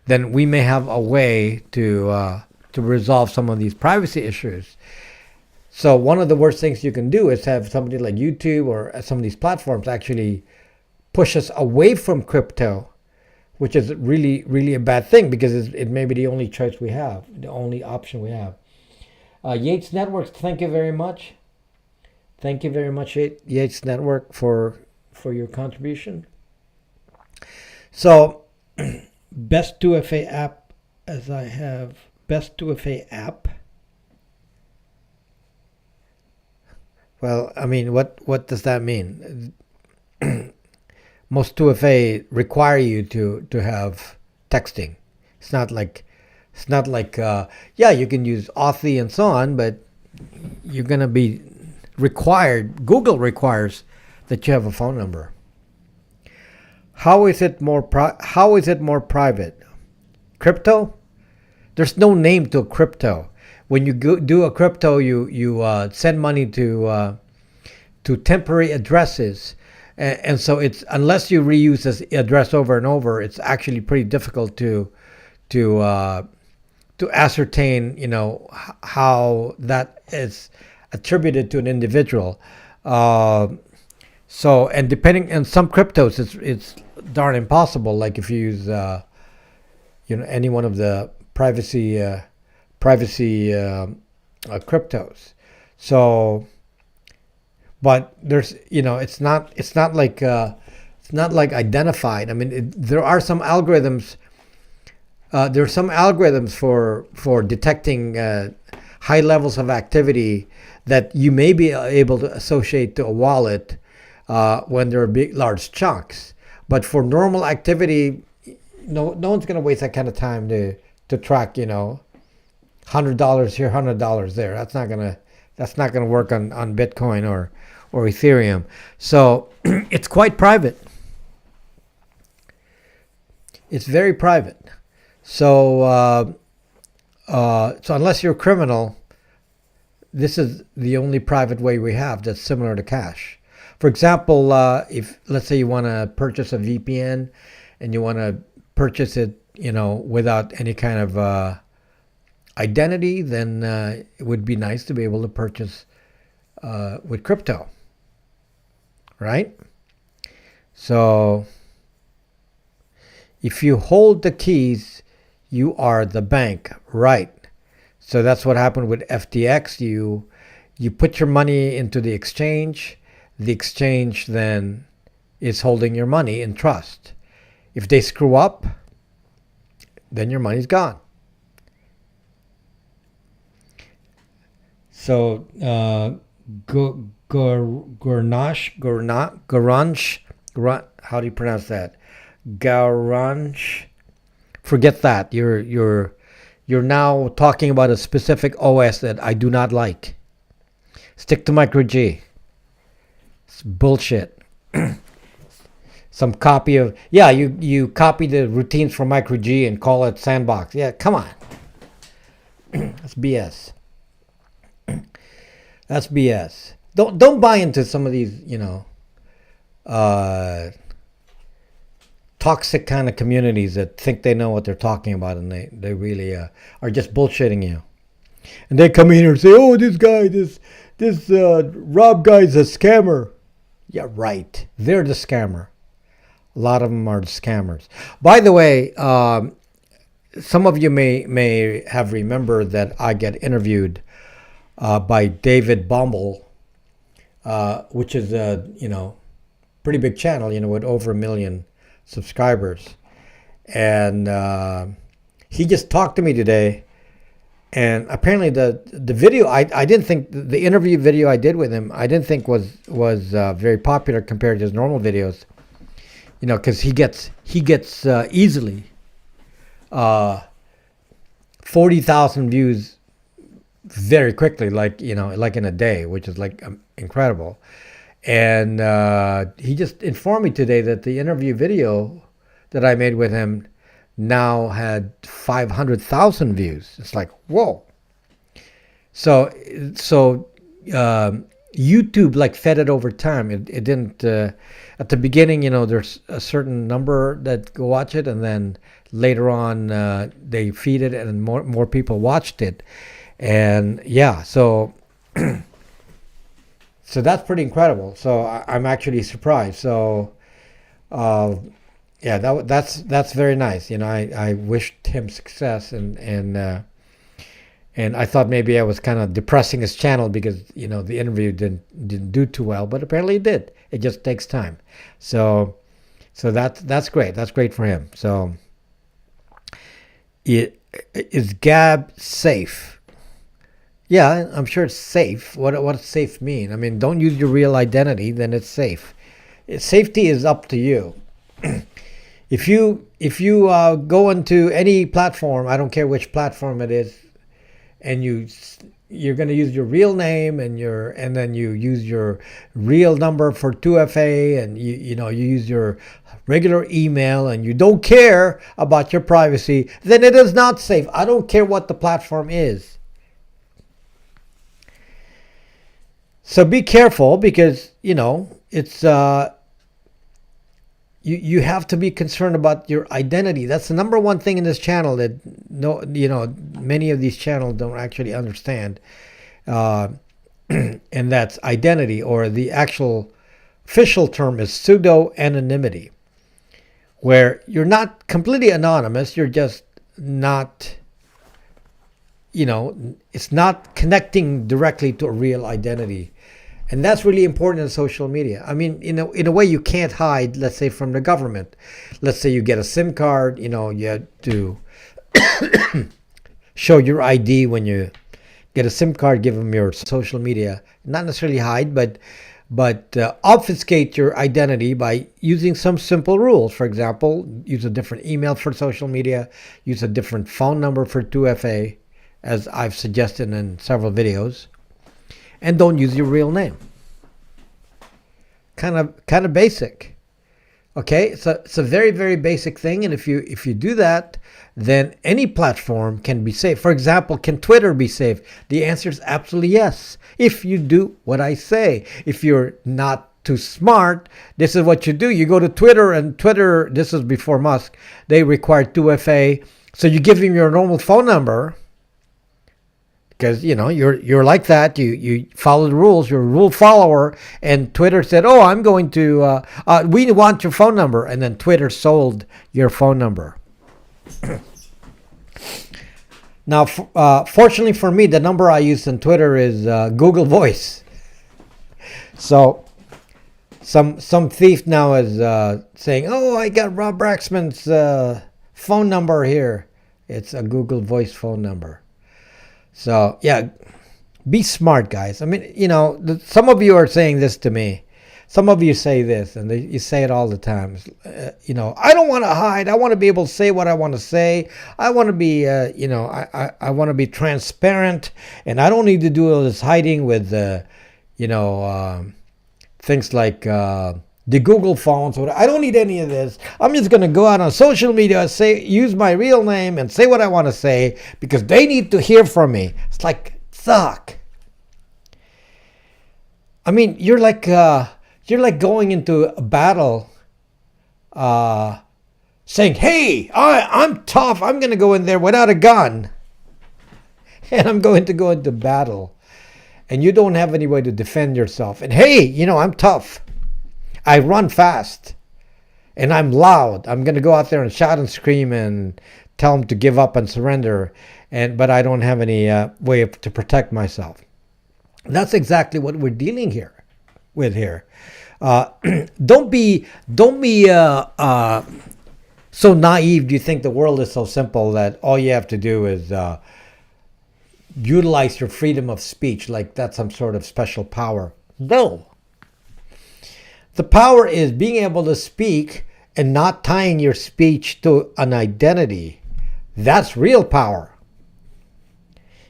then we may have a way to to resolve some of these privacy issues. So one of the worst things you can do is have somebody like YouTube or some of these platforms actually push us away from crypto, which is really, really a bad thing because it may be the only choice we have, the only option we have. Yates Networks, thank you very much. Thank you very much, Yates Network, for your contribution. So, best 2FA app, as I have best 2FA app. Well, I mean, what does that mean? Most 2FA require you to have texting. It's not like yeah, you can use Authy and so on, but you're gonna be required. Google requires that you have a phone number. How is it more private? Crypto? There's no name to crypto. When you do a crypto, you send money to temporary addresses, and so it's, unless you reuse this address over and over, it's actually pretty difficult to ascertain, how that is attributed to an individual. So, and depending on some cryptos, it's darn impossible. Like if you use, any one of the privacy cryptos. So, but there's, it's not like identified. I mean, there are some algorithms. There are some algorithms for detecting high levels of activity that you may be able to associate to a wallet when there are large chunks. But for normal activity, no one's going to waste that kind of time to track, $100 here, $100 there. That's not gonna work on Bitcoin or Ethereum. So it's quite private. It's very private. So so unless you're a criminal, this is the only private way we have that's similar to cash. For example, if let's say you want to purchase a VPN and you want to purchase it, without any kind of identity, then it would be nice to be able to purchase with crypto, right? So if you hold the keys, you are the bank, right? So that's what happened with FTX. You put your money into the exchange. The exchange then is holding your money in trust. If they screw up, then your money's gone. So Garange, how do you pronounce that? Garange. Forget that. You're now talking about a specific OS that I do not like. Stick to MicroG. It's bullshit. Some copy of, you copy the routines from MicroG and call it Sandbox. Yeah, come on. That's BS. That's BS. Don't buy into some of these, toxic kind of communities that think they know what they're talking about, and they really are just bullshitting you. And they come in here and say, "Oh, this guy, this Rob guy's a scammer." Yeah, right. They're the scammer. A lot of them are scammers. By the way, some of you may have remembered that I get interviewed by David Bombal, which is a pretty big channel, with over 1 million subscribers, and he just talked to me today. And apparently the video, I didn't think the interview video I did with him, I didn't think was very popular compared to his normal videos. Because he gets easily 40,000 views very quickly, like in a day, which is like incredible. And he just informed me today that the interview video that I made with him now had 500,000 views. It's like, whoa. So YouTube fed it over time. It didn't at the beginning. There's a certain number that go watch it, and then later on they feed it and more people watched it. And yeah, so that's pretty incredible. So I'm actually surprised. So yeah, that's very nice. I wished him success, and I thought maybe I was kind of depressing his channel because the interview didn't do too well, but apparently it did. It just takes time. So that's great. That's great for him. So is Gab safe? Yeah, I'm sure it's safe. What does safe mean? I mean, don't use your real identity, then it's safe. Safety is up to you. If you go into any platform, I don't care which platform it is, and you're going to use your real name and then you use your real number for 2FA, and you use your regular email, and you don't care about your privacy, then it is not safe. I don't care what the platform is. So be careful, because it's you have to be concerned about your identity. That's the number one thing in this channel that many of these channels don't actually understand, and that's identity, or the actual official term is pseudo anonymity, where you're not completely anonymous. You're just not. It's not connecting directly to a real identity. And that's really important in social media. I mean, in a way, you can't hide, let's say, from the government. Let's say you get a SIM card, you have to show your ID when you get a SIM card, give them your social media. Not necessarily hide, but obfuscate your identity by using some simple rules. For example, use a different email for social media, use a different phone number for 2FA, as I've suggested in several videos. And don't use your real name. Kind of basic. Okay, so it's a very, very basic thing, and if you do that, then any platform can be safe. For example, can Twitter be safe? The answer is absolutely yes. If you do what I say. If you're not too smart, this is what you do. You go to Twitter, and Twitter, this is before Musk, they require 2FA. So you give him your normal phone number, because you're like that. You follow the rules. You're a rule follower. And Twitter said, "Oh, I'm going to. We want your phone number," and then Twitter sold your phone number. Now, fortunately for me, the number I use on Twitter is Google Voice. So some thief now is saying, "Oh, I got Rob Braxman's phone number here." It's a Google Voice phone number. So, yeah, be smart, guys. I mean, some of you are saying this to me. Some of you say this, and you say it all the time. I don't want to hide. I want to be able to say what I want to say. I want to be, I want to be transparent, and I don't need to do all this hiding with, things like the Google phones. I don't need any of this. I'm just going to go out on social media, use my real name and say what I want to say because they need to hear from me. It's like, suck. I mean, you're like going into a battle saying, "Hey, I'm tough. I'm going to go in there without a gun. And I'm going to go into battle." And you don't have any way to defend yourself. And hey, I'm tough. I run fast, and I'm loud. I'm going to go out there and shout and scream and tell them to give up and surrender, but I don't have any way to protect myself. That's exactly what we're dealing with here. Don't be so naive. Do you think the world is so simple that all you have to do is utilize your freedom of speech like that's some sort of special power? No. The power is being able to speak and not tying your speech to an identity. That's real power.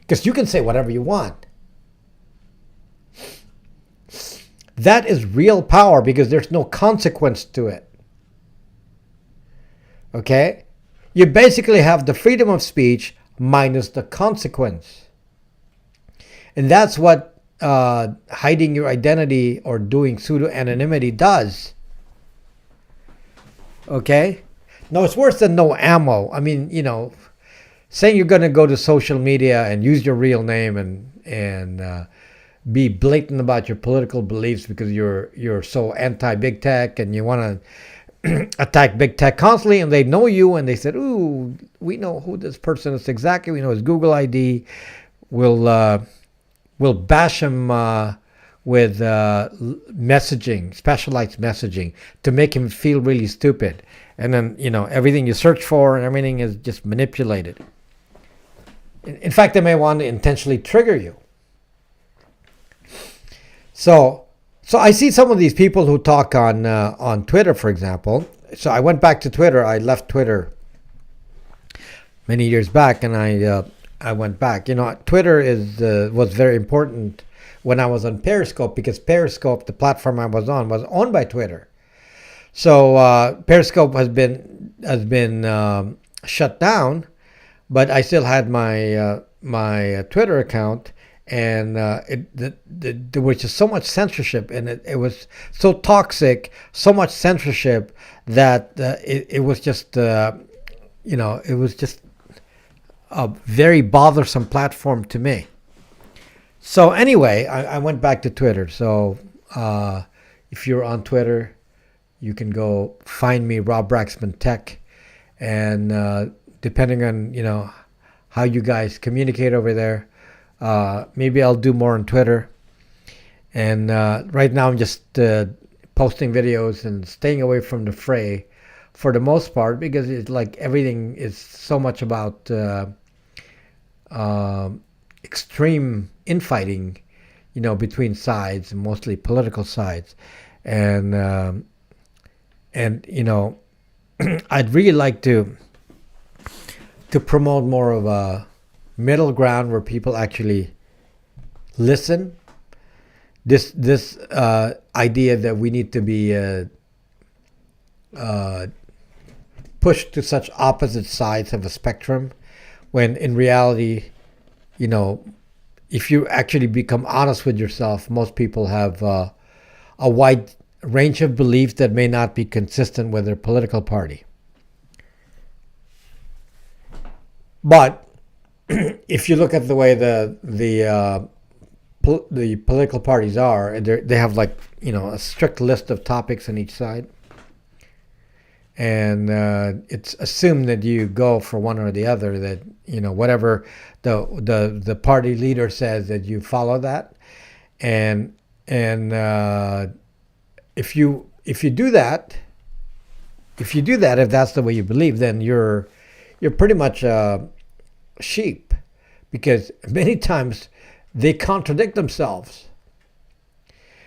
Because you can say whatever you want. That is real power because there's no consequence to it. Okay? You basically have the freedom of speech minus the consequence. And that's what hiding your identity or doing pseudo-anonymity does. Okay? No, it's worse than no ammo. I mean, saying you're going to go to social media and use your real name and be blatant about your political beliefs because you're so anti big tech and you want to attack big tech constantly, and they know you and they said, "Ooh, we know who this person is exactly. We know his Google ID. We'll bash him with messaging, specialized messaging, to make him feel really stupid." And then everything you search for and everything is just manipulated. In fact, they may want to intentionally trigger you. So I see some of these people who talk on Twitter, for example. So I went back to Twitter. I left Twitter many years back, and I went back. Twitter was very important when I was on Periscope, because Periscope, the platform I was owned by Twitter. So Periscope has been shut down, but I still had my Twitter account. And there was just so much censorship, and it was so toxic, so much censorship that it was just, it was just a very bothersome platform to me. So anyway, I went back to Twitter. So if you're on Twitter, you can go find me, Rob Braxman Tech, and depending on how you guys communicate over there. Maybe I'll do more on Twitter. And right now I'm just posting videos and staying away from the fray for the most part, because it's like everything is so much about extreme infighting, between sides, and mostly political sides. And I'd really like to promote more of a middle ground where people actually listen. This idea that we need to be pushed to such opposite sides of a spectrum, when in reality, if you actually become honest with yourself, most people have a wide range of beliefs that may not be consistent with their political party. But if you look at the way the political parties are, they have a strict list of topics on each side, and it's assumed that you go for one or the other. That whatever the party leader says, that you follow that, and if you do that, if that's the way you believe, then you're pretty much sheep, because many times they contradict themselves.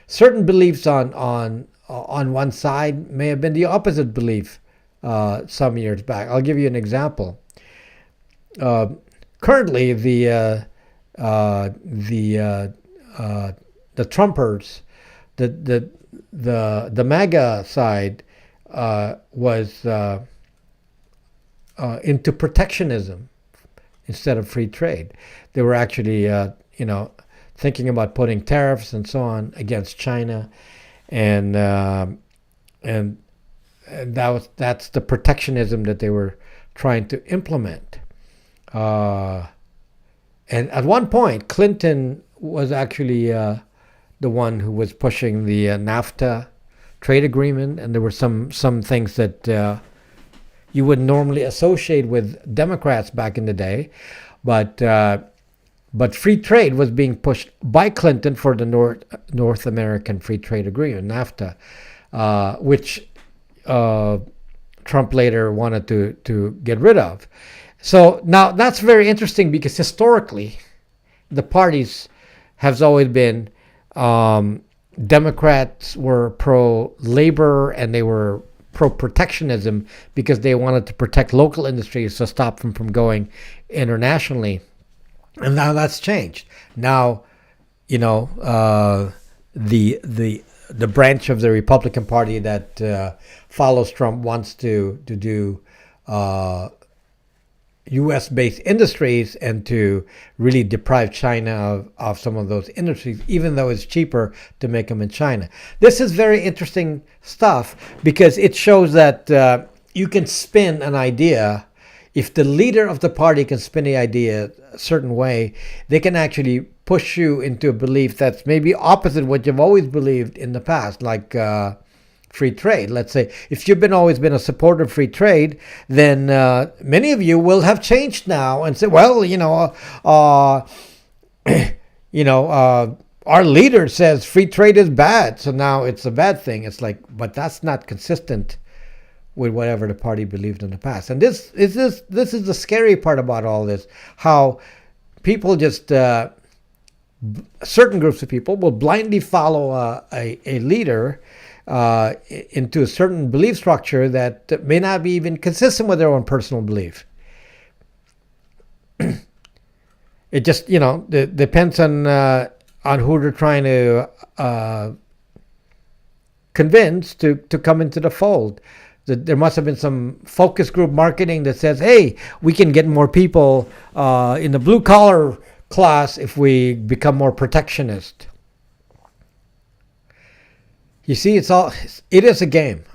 Certain beliefs on one side may have been the opposite belief some years back. I'll give you an example. Currently, the Trumpers, the MAGA side was into protectionism instead of free trade. They were actually, thinking about putting tariffs and so on against China, and that's the protectionism that they were trying to implement. And at one point, Clinton was actually the one who was pushing the NAFTA trade agreement, and there were some things that you would normally associate with Democrats back in the day, but free trade was being pushed by Clinton for the North American Free Trade Agreement, NAFTA, which Trump later wanted to get rid of. So now that's very interesting, because historically, the parties has always been, Democrats were pro-labor and they were pro-protectionism because they wanted to protect local industries to stop them from going internationally. And now that's changed. Now, the branch of the Republican Party that follows Trump wants to do U.S.-based industries and to really deprive China of some of those industries, even though it's cheaper to make them in China. This is very interesting stuff, because it shows that you can spin an idea. If the leader of the party can spin the idea a certain way, they can actually push you into a belief that's maybe opposite what you've always believed in the past, like free trade. Let's say if you've been always been a supporter of free trade, then many of you will have changed now and say, well, our leader says free trade is bad, so now it's a bad thing. It's like, but that's not consistent with whatever the party believed in the past. And this is the scary part about all this, how people just certain groups of people will blindly follow a leader into a certain belief structure that may not be even consistent with their own personal belief. It just, depends on who they're trying to convince to come into the fold. There must have been some focus group marketing that says, hey, we can get more people in the blue collar class if we become more protectionist. You see, it is a game.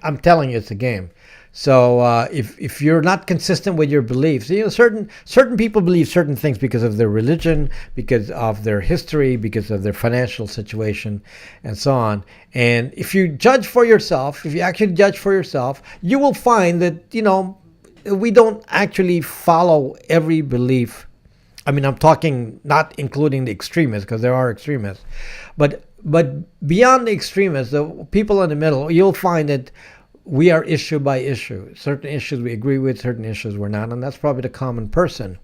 I'm telling you, it's a game. So if you're not consistent with your beliefs, certain people believe certain things because of their religion, because of their history, because of their financial situation, and so on. And if you judge for yourself, if you actually judge for yourself, you will find that we don't actually follow every belief. I mean, I'm talking not including the extremists, because there are extremists, but beyond the extremists, the people in the middle, you'll find that we are issue by issue. Certain issues we agree with, certain issues we're not, and that's probably the common person.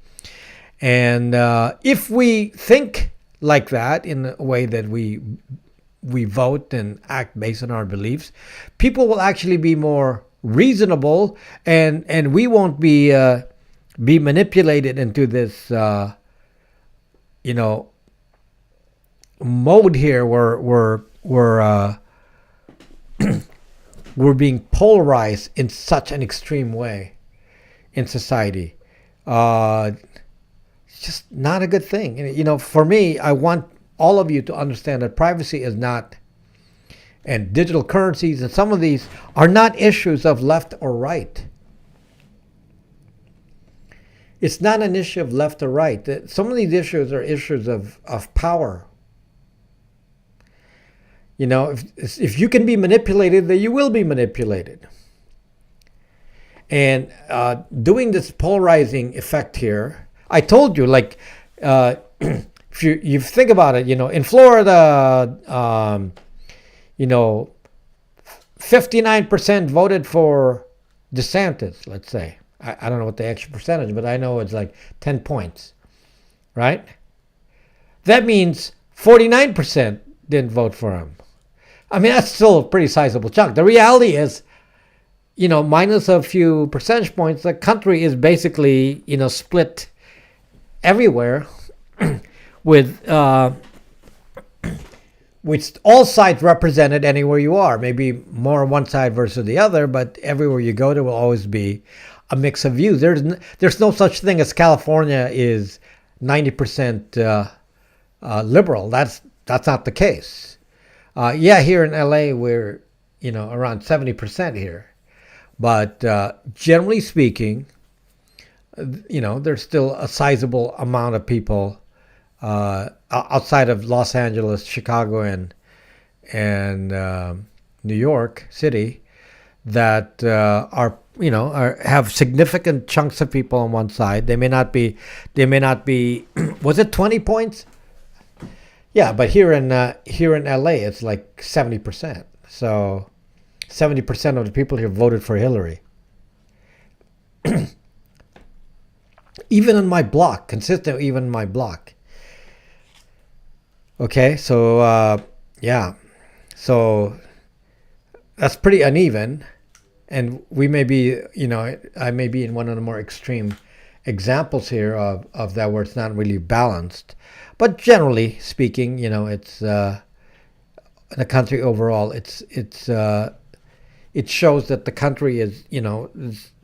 And if we think like that in a way that we vote and act based on our beliefs, people will actually be more reasonable, and we won't be manipulated into this mode here where we're being polarized in such an extreme way in society. It's just not a good thing. For me, I want all of you to understand that privacy is not, and digital currencies and some of these are not issues of left or right. It's not an issue of left or right. Some of these issues are issues of power. If you can be manipulated, then you will be manipulated. And doing this polarizing effect here, I told you, like, if you think about it, in Florida, 59% voted for DeSantis, let's say. I don't know what the actual percentage, but I know it's like 10 points, right? That means 49% didn't vote for him. I mean, that's still a pretty sizable chunk. The reality is, minus a few percentage points, the country is basically, split everywhere with all sides represented anywhere you are. Maybe more on one side versus the other, but everywhere you go, there will always be a mix of views. There's no such thing as California is 90% liberal. That's not the case. Here in LA, we're, around 70% here. But generally speaking, there's still a sizable amount of people outside of Los Angeles, Chicago, and New York City that have significant chunks of people on one side. They may not be, was it 20 points? Yeah, but here in LA, it's like 70%. So 70% of the people here voted for Hillary. Even in my block, consistent even in my block. Okay, so so that's pretty uneven, and we may be, I may be in one of the more extreme examples here of that where it's not really balanced. But generally speaking, it's in the country overall, it shows that the country is,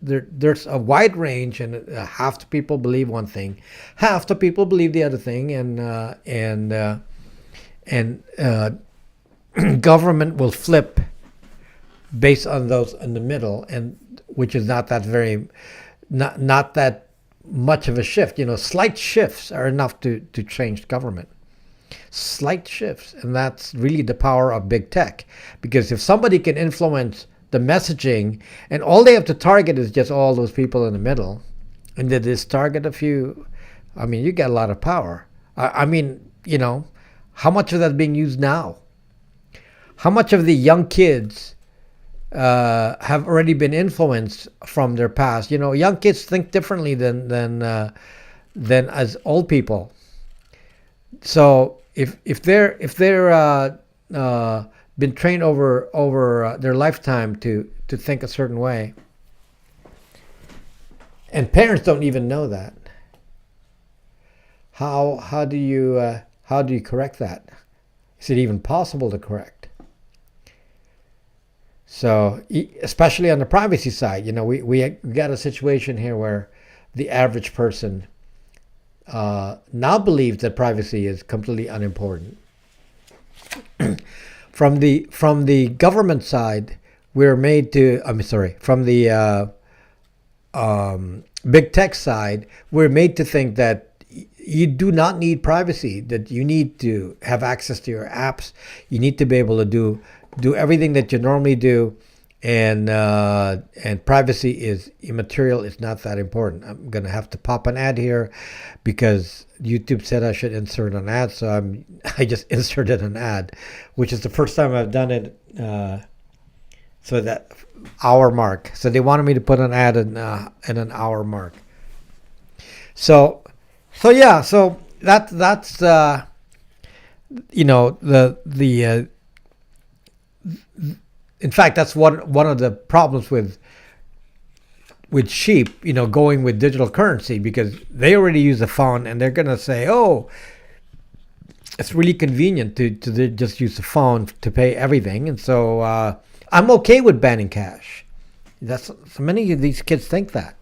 there's a wide range, and half the people believe one thing, half the people believe the other thing, and government will flip based on those in the middle, and which is not that very, not that much of a shift. Slight shifts are enough to change government. Slight shifts, and that's really the power of big tech. Because if somebody can influence the messaging, and all they have to target is just all those people in the middle, and they just target a few, you get a lot of power. How much of that's being used now? How much of the young kids have already been influenced from their past? Young kids think differently than as old people. So if they're been trained over their lifetime to think a certain way, and parents don't even know that, how do you correct that? Is it even possible to correct? So, especially on the privacy side, we got a situation here where the average person now believes that privacy is completely unimportant. From the government side, we're made to. From the big tech side, we're made to think that you do not need privacy, that you need to have access to your apps. You need to be able to do everything that you normally do, and privacy is immaterial. It's not that important. I'm going to have to pop an ad here because YouTube said I should insert an ad, so I just inserted an ad, which is the first time I've done it. So that hour mark. So they wanted me to put an ad in an hour mark. So that's in fact, that's one of the problems with sheep, going with digital currency, because they already use a phone and they're going to say, oh, it's really convenient to just use the phone to pay everything. And so I'm okay with banning cash. So many of these kids think that.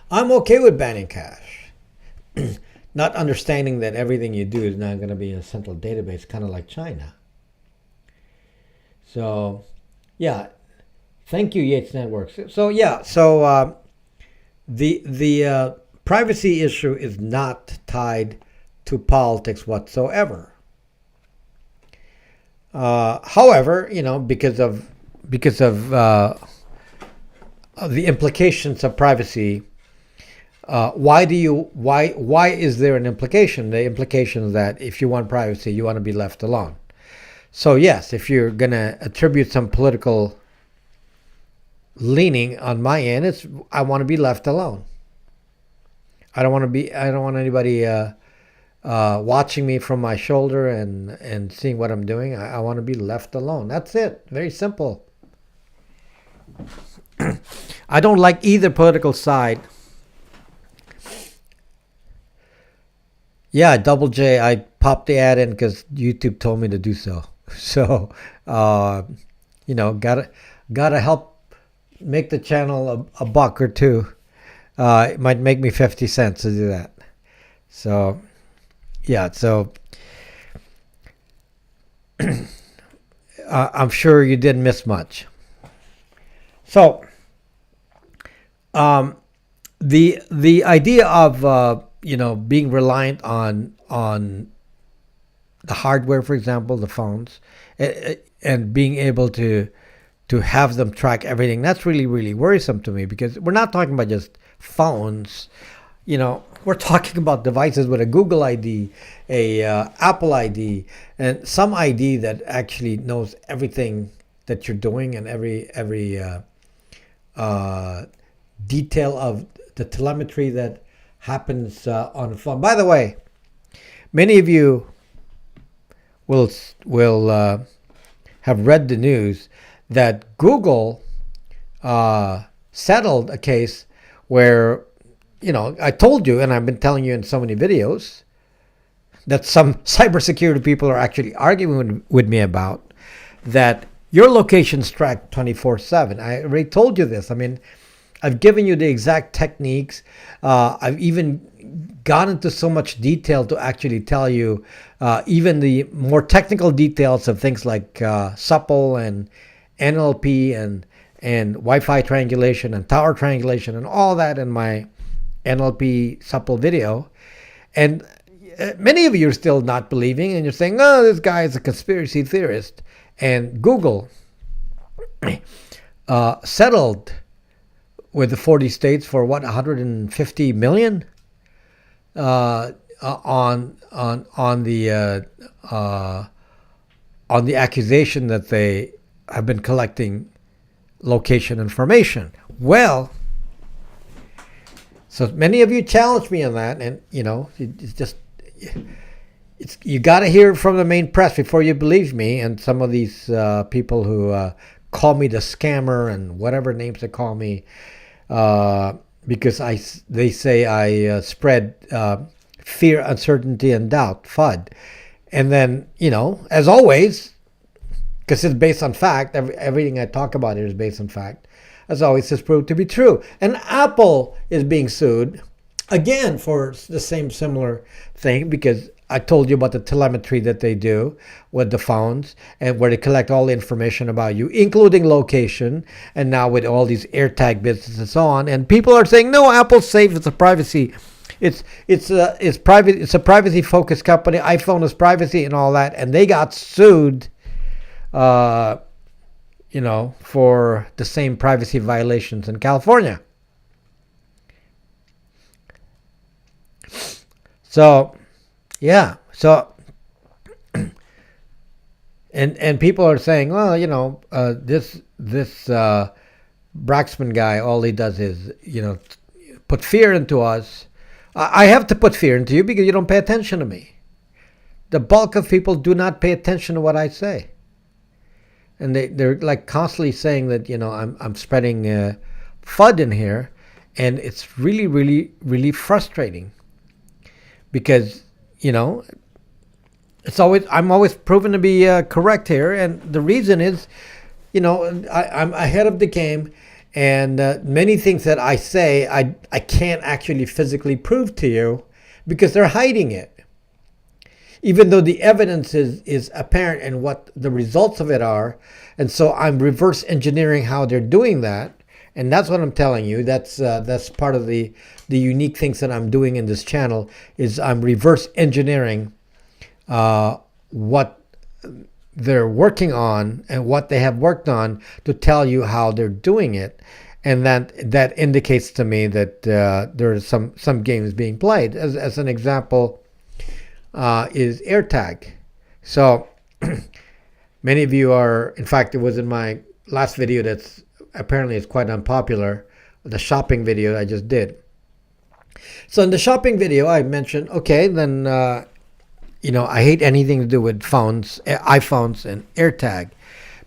I'm okay with banning cash. Not understanding that everything you do is now going to be in a central database, kind of like China. So, yeah. Thank you, Yates Networks. So, yeah. So, the privacy issue is not tied to politics whatsoever. However, because of the implications of privacy, why is there an implication? The implication is that if you want privacy, you want to be left alone. So yes, if you're going to attribute some political leaning on my end, I want to be left alone. I don't want anybody watching me from my shoulder and seeing what I'm doing. I want to be left alone. That's it. Very simple. I don't like either political side. Yeah, Double J, I popped the ad in because YouTube told me to do so. So, gotta help make the channel a buck or two. It might make me 50 cents to do that. So, yeah, so I'm sure you didn't miss much. So, the idea of being reliant on the hardware, for example, the phones, and being able to have them track everything, that's really, really worrisome to me, because we're not talking about just phones. We're talking about devices with a Google ID, a Apple ID, and some ID that actually knows everything that you're doing, and every detail of the telemetry that happens on the phone. By the way, many of you will have read the news that Google settled a case where, I told you, and I've been telling you in so many videos, that some cybersecurity people are actually arguing with me about, that your location's tracked 24/7. I already told you this. I've given you the exact techniques. I've even gone into so much detail to actually tell you even the more technical details of things like SUPL and NLP and Wi-Fi triangulation and tower triangulation and all that in my NLP supple video. And many of you are still not believing, and you're saying, "Oh, this guy is a conspiracy theorist." And Google settled with the 40 states for what, 150 million on the accusation that they have been collecting location information. Well, so many of you challenged me on that, and it's just you got to hear from the main press before you believe me. And some of these people who call me the scammer and whatever names they call me, because they say I spread fear, uncertainty, and doubt, FUD. And then, as always, because it's based on fact, everything I talk about here is based on fact, as always, is proved to be true. And Apple is being sued again for the same similar thing, because I told you about the telemetry that they do with the phones, and where they collect all the information about you, including location, and now with all these AirTag business and so on. And people are saying, no, Apple's safe. It's a privacy. It's private. It's a privacy focused company. iPhone is privacy and all that, and they got sued, for the same privacy violations in California. So, yeah. So, and people are saying, well, this Braxman guy, all he does is, put fear into us. I have to put fear into you because you don't pay attention to me. The bulk of people do not pay attention to what I say. And they're like constantly saying that, I'm spreading FUD in here. And it's really, really, really frustrating. Because, I'm always proven to be correct here. And the reason is, I'm ahead of the game. And many things that I say, I can't actually physically prove to you because they're hiding it. Even though the evidence is apparent and what the results of it are. And so I'm reverse engineering how they're doing that. And that's what I'm telling you. That's part of the unique things that I'm doing in this channel is I'm reverse engineering what they're working on and what they have worked on to tell you how they're doing it. And that indicates to me that there are some games being played. As an example is AirTag. So many of you are, in fact, it was in my last video that's apparently is quite unpopular, the shopping video I just did. So in the shopping video, I mentioned, okay, then, I hate anything to do with phones, iPhones and AirTag,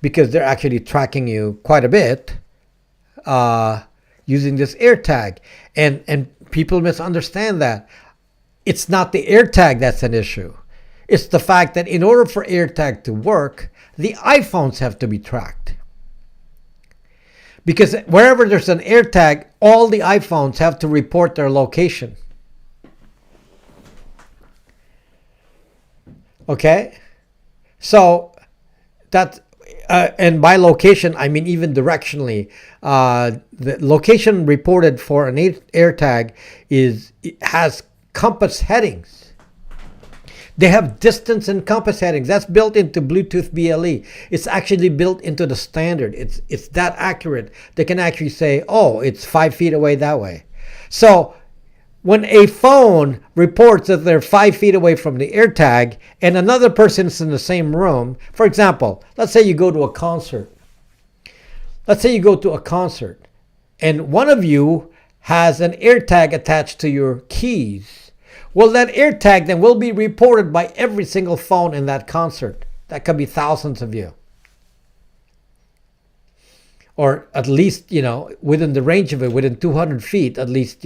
because they're actually tracking you quite a bit using this AirTag. And people misunderstand that. It's not the AirTag that's an issue. It's the fact that in order for AirTag to work, the iPhones have to be tracked. Because wherever there's an AirTag, all the iPhones have to report their location. Okay? So, that, and by location, I mean even directionally. The location reported for an AirTag has compass headings. They have distance and compass headings. That's built into Bluetooth BLE. It's actually built into the standard. It's that accurate. They can actually say, oh, it's 5 feet away that way. So when a phone reports that they're 5 feet away from the AirTag and another person is in the same room, for example, let's say you go to a concert. Let's say you go to a concert and one of you has an AirTag attached to your keys. Well, that AirTag then will be reported by every single phone in that concert. That could be thousands of you. Or at least, within the range of it, within 200 feet, at least,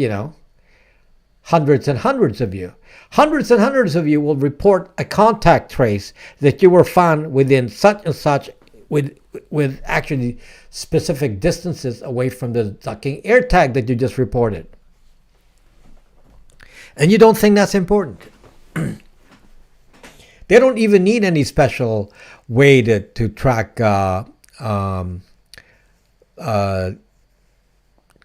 hundreds and hundreds of you. Hundreds and hundreds of you will report a contact trace that you were found within such and such, with actually specific distances away from the fucking AirTag that you just reported. And you don't think that's important. They don't even need any special way to track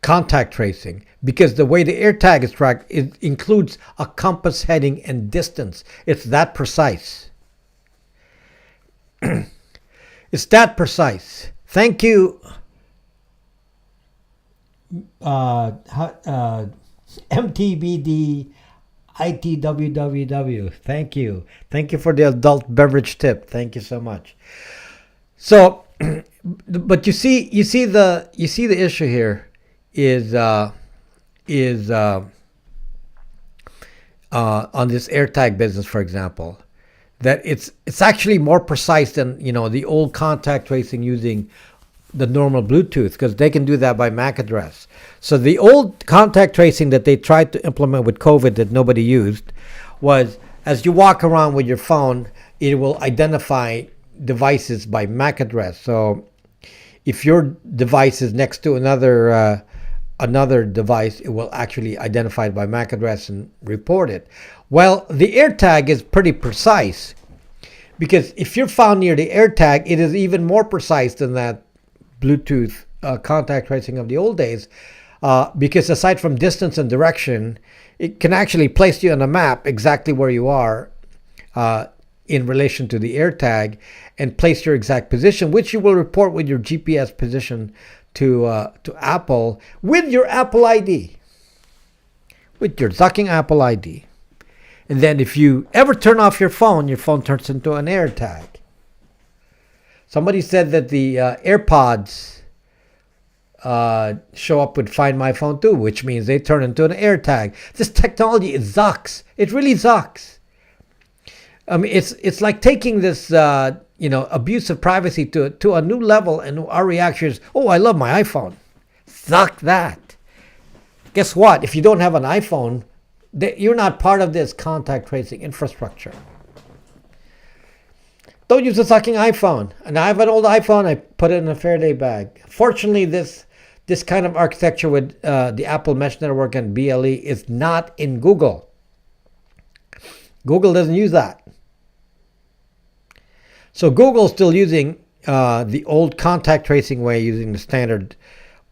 contact tracing, because the way the AirTag is tracked, it includes a compass heading and distance. It's that precise. It's that precise. Thank you, MTBD ITWWW. Thank you. Thank you for the adult beverage tip. Thank you so much. So, but you see the issue here is on this AirTag business, for example, that it's actually more precise than the old contact tracing using the normal Bluetooth, because they can do that by MAC address. So the old contact tracing that they tried to implement with COVID that nobody used was, as you walk around with your phone, it will identify devices by MAC address. So if your device is next to another device, it will actually identify it by MAC address and report it. Well, the AirTag is pretty precise, because if you're found near the AirTag, it is even more precise than that Bluetooth contact tracing of the old days, because aside from distance and direction, it can actually place you on a map exactly where you are in relation to the AirTag, and place your exact position, which you will report with your GPS position to Apple with your Apple ID, with your sucking Apple ID. And then if you ever turn off your phone turns into an AirTag. Somebody said that the AirPods show up with Find My Phone too, which means they turn into an AirTag. This technology is zucks. It really zucks. I mean, it's like taking this abuse of privacy to a new level, and our reaction is, oh, I love my iPhone. Zuck that. Guess what? If you don't have an iPhone, you're not part of this contact tracing infrastructure. Don't use a sucking iPhone. And I have an old iPhone. I put it in a Faraday bag. Fortunately, this kind of architecture with the Apple Mesh Network and BLE is not in Google. Google doesn't use that. So Google's still using the old contact tracing way, using the standard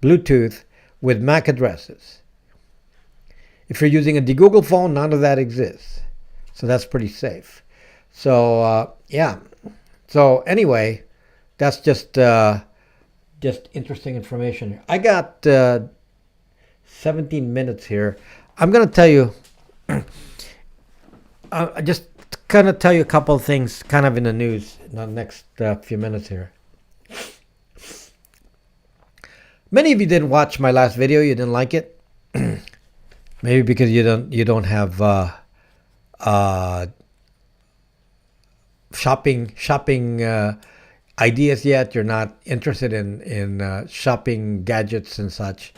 Bluetooth with MAC addresses. If you're using a Google phone, none of that exists. So that's pretty safe. So, yeah. So anyway, that's just interesting information. I got 17 minutes here. I'm going to tell you, just kind of tell you a couple of things kind of in the news in the next few minutes here. Many of you didn't watch my last video. You didn't like it. Maybe because you don't have shopping ideas yet. You're not interested in shopping gadgets and such.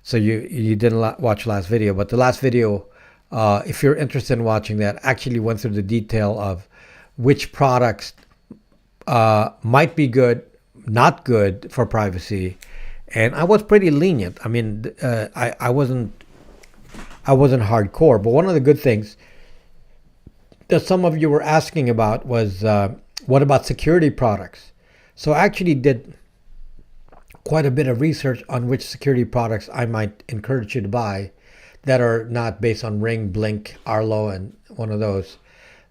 So you didn't watch last video. But the last video, if you're interested in watching that, actually went through the detail of which products might be good, not good for privacy. And I was pretty lenient. I mean, I wasn't hardcore. But one of the good things that some of you were asking about was, what about security products? So I actually did quite a bit of research on which security products I might encourage you to buy that are not based on Ring, Blink, Arlo, and one of those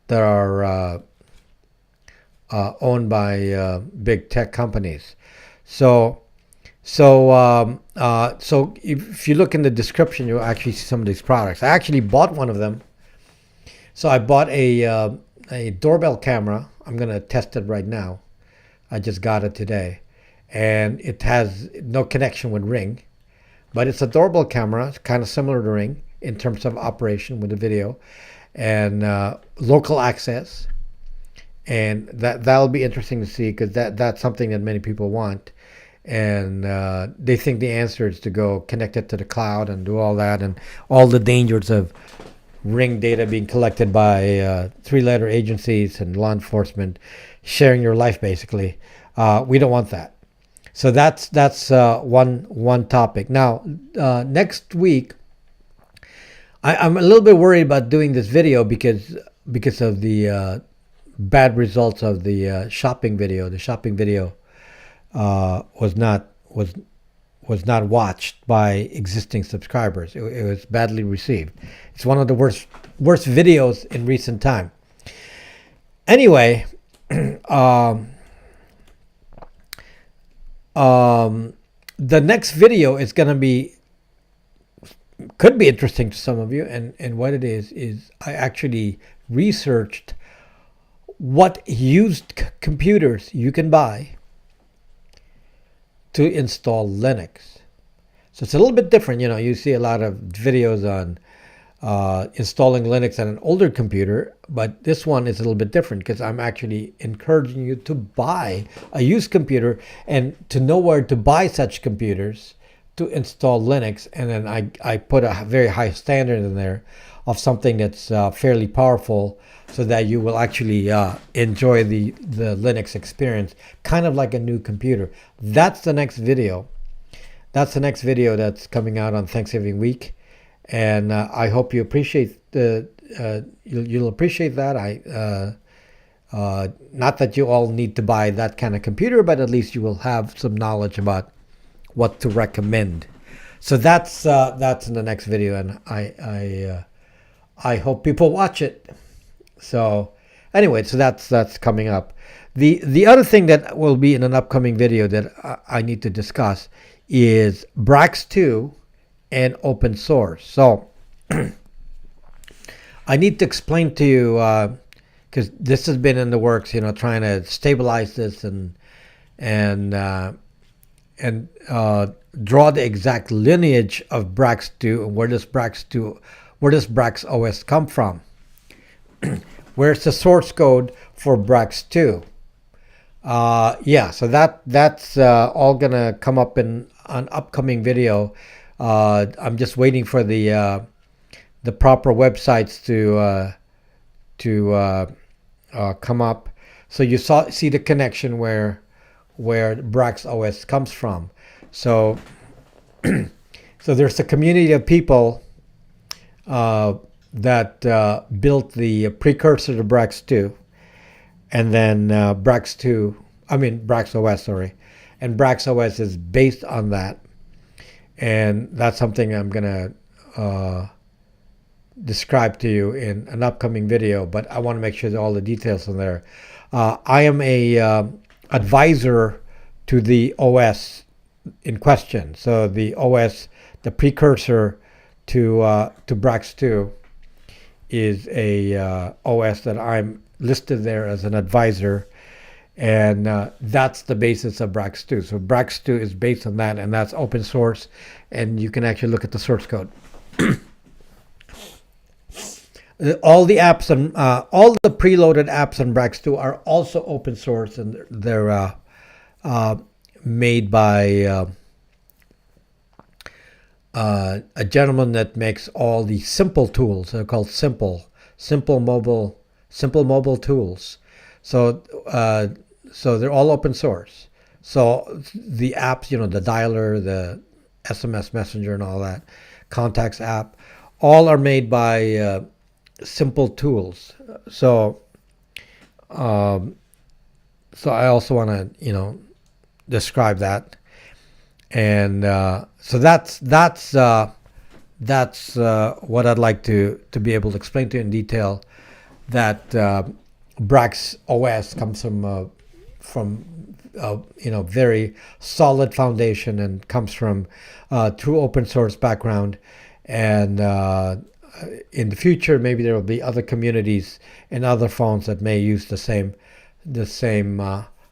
that are owned by big tech companies. So if you look in the description, you'll actually see some of these products. I actually bought one of them. So I bought a doorbell camera. I'm going to test it right now. I just got it today. And it has no connection with Ring. But it's a doorbell camera. It's kind of similar to Ring in terms of operation with the video. And local access. And that'll be interesting to see, because that's something that many people want. And they think the answer is to go connect it to the cloud and do all that, and all the dangers of Ring data being collected by three-letter agencies and law enforcement, sharing your life basically. We don't want that. So that's one topic. Now next week, I'm a little bit worried about doing this video because of the bad results of the shopping video. The shopping video was was not watched by existing subscribers. It was badly received. It's one of the worst videos in recent time. Anyway, the next video is going to be, could be interesting to some of you, and what it is I actually researched what used computers you can buy to install Linux. So it's a little bit different. You see a lot of videos on installing Linux on an older computer, but this one is a little bit different because I'm actually encouraging you to buy a used computer and to know where to buy such computers to install Linux. And then I put a very high standard in there of something that's fairly powerful, so that you will actually enjoy the Linux experience, kind of like a new computer. That's the next video. That's the next video that's coming out on Thanksgiving week, and I hope you appreciate you'll appreciate that. Not that you all need to buy that kind of computer, but at least you will have some knowledge about what to recommend. So that's in the next video, and I hope people watch it. So anyway, so that's coming up. The other thing that will be in an upcoming video that I need to discuss is Brax 2 and open source. So I need to explain to you, because this has been in the works, trying to stabilize this and draw the exact lineage of Brax 2 and where does Brax OS come from? Where's the source code for Brax 2? So that's all gonna come up in an upcoming video. I'm just waiting for the proper websites to come up, so you see the connection where Brax OS comes from. So so there's a community of people that built the precursor to Brax 2, and then Brax OS, and Brax OS is based on that, and that's something I'm gonna describe to you in an upcoming video. But I want to make sure that all the details are there. I am a advisor to the OS in question. So the OS, the precursor to Brax 2, is a OS that I'm listed there as an advisor, and that's the basis of Brax 2. So Brax 2 is based on that, and that's open source, and you can actually look at the source code. All the apps and all the preloaded apps on Brax 2 are also open source, and they're made by a gentleman that makes all the simple tools. They're called simple mobile tools. So they're all open source. So the apps, the dialer, the SMS messenger, and all that, contacts app, all are made by simple tools. So I also want to describe that, and so that's what I'd like to be able to explain to you in detail. That Brax OS comes from very solid foundation, and comes from true open source background, and in the future maybe there will be other communities and other phones that may use the same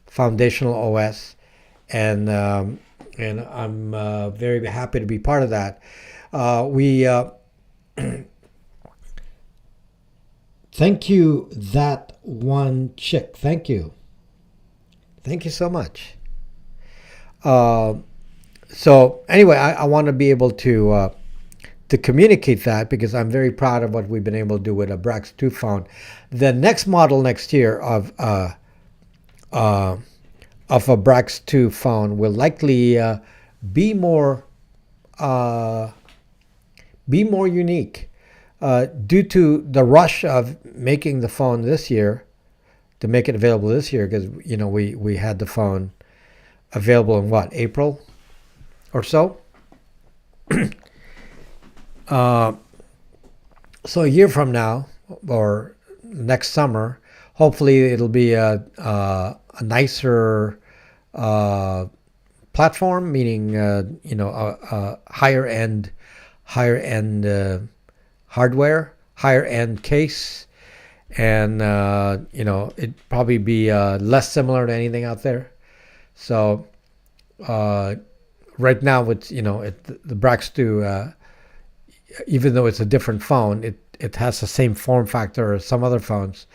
foundational OS, and I'm very happy to be part of that. Thank you, that one chick. Thank you so much. So anyway, I want to be able to communicate that, because I'm very proud of what we've been able to do with a Brax 2 phone. The next model next year of a Brax 2 phone will likely be more unique due to the rush of making the phone this year, to make it available this year, because we had the phone available in April, or so. Uh, so a year from now, or next summer, hopefully it'll be a nicer uh, platform, meaning a higher end hardware, higher end case, and it'd probably be less similar to anything out there. So uh, right now, it's the Brax 2, even though it's a different phone, it has the same form factor as some other phones,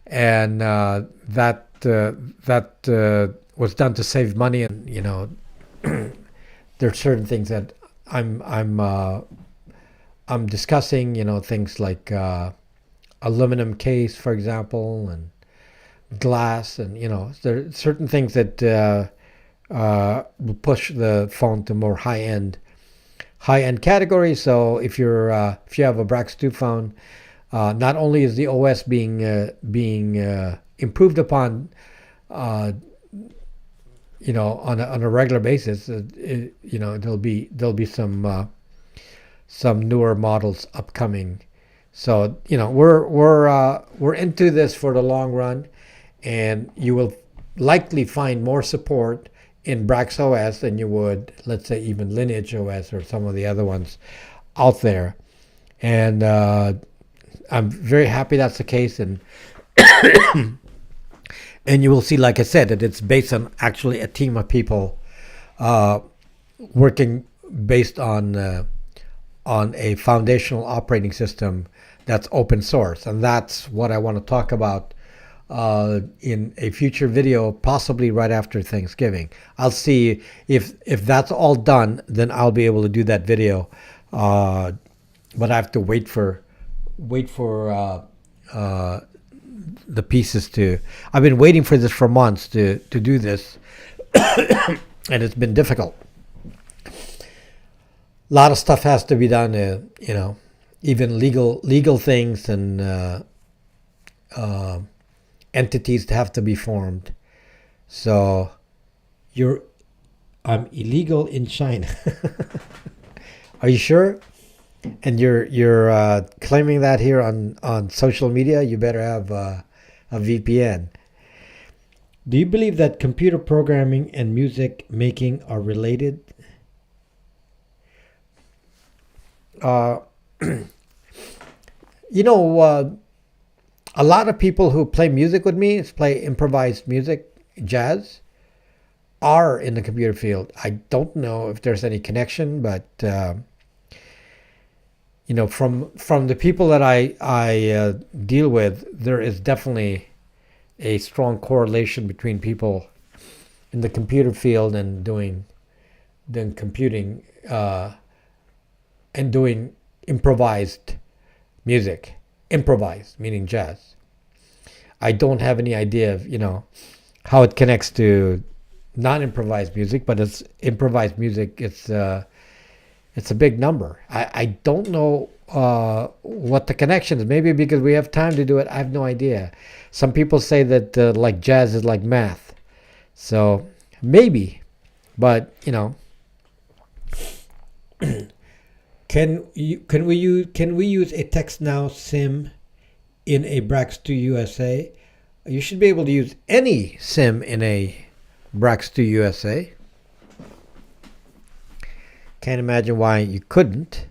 and that was done to save money. And there are certain things that I'm discussing. Things like aluminum case, for example, and glass, and there are certain things that will push the phone to more high end category. So if you have a Brax 2 phone, not only is the OS being improved upon, on a regular basis, there'll be some newer models upcoming. So we're into this for the long run, and you will likely find more support in Brax OS than you would, let's say, even Lineage OS or some of the other ones out there. And I'm very happy that's the case. And and you will see, like I said, that it's based on actually a team of people working based on a foundational operating system that's open source. And that's what I want to talk about in a future video, possibly right after Thanksgiving. I'll see if that's all done, then I'll be able to do that video. But I have to wait for the pieces to. I've been waiting for this for months to do this, and it's been difficult. A lot of stuff has to be done. Even legal things and entities have to be formed. So I'm illegal in China. Are you sure? And you're claiming that here on social media? You better have a VPN. Do you believe that computer programming and music making are related? A lot of people who play music with me, play improvised music, jazz, are in the computer field. I don't know if there's any connection, but from the people that I deal with, there is definitely a strong correlation between people in the computer field and doing computing and doing improvised music. Improvised, meaning jazz. I don't have any idea of, how it connects to non-improvised music, but it's improvised music. It's a big number. I don't know what the connection is. Maybe because we have time to do it. I have no idea. Some people say that like jazz is like math. So maybe, but Can we use a TextNow SIM in a Brax 2 USA? You should be able to use any SIM in a Brax 2 USA. Can't imagine why you couldn't.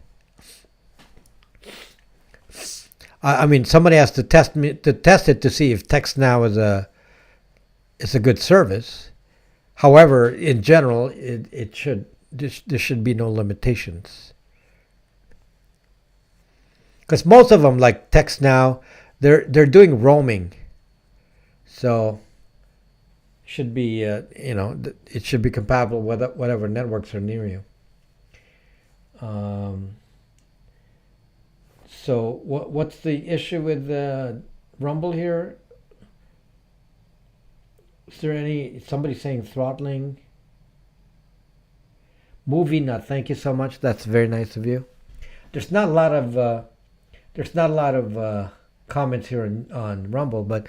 I mean, somebody has to test it to see if TextNow is a good service. However, in general, there should be no limitations. Because most of them, like TextNow, they're doing roaming, so should be it should be compatible with whatever networks are near you. So what's the issue with Rumble here? Is there somebody saying throttling? Movie Nut, thank you so much. That's very nice of you. There's not a lot of comments here on Rumble, but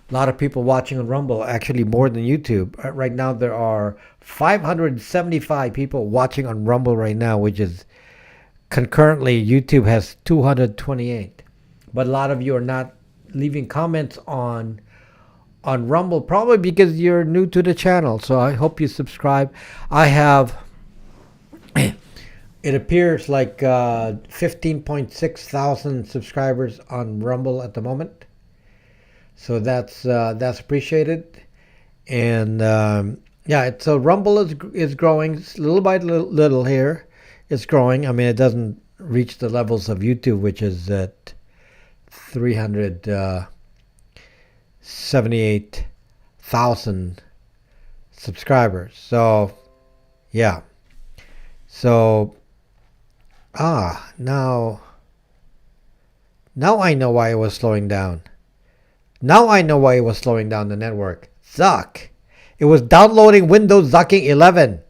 A lot of people watching on Rumble, actually more than YouTube. Right now, there are 575 people watching on Rumble right now, which is concurrently YouTube has 228. But a lot of you are not leaving comments on Rumble, probably because you're new to the channel. So I hope you subscribe. I have, it appears like 15.6 thousand subscribers on Rumble at the moment. So that's appreciated. And yeah, so Rumble is growing little by little here. It's growing. I mean, it doesn't reach the levels of YouTube, which is at 378,000 subscribers. So yeah. So now I know why it was slowing down. Now I know why it was slowing down the network. Zuck. It was downloading Windows Zucking 11.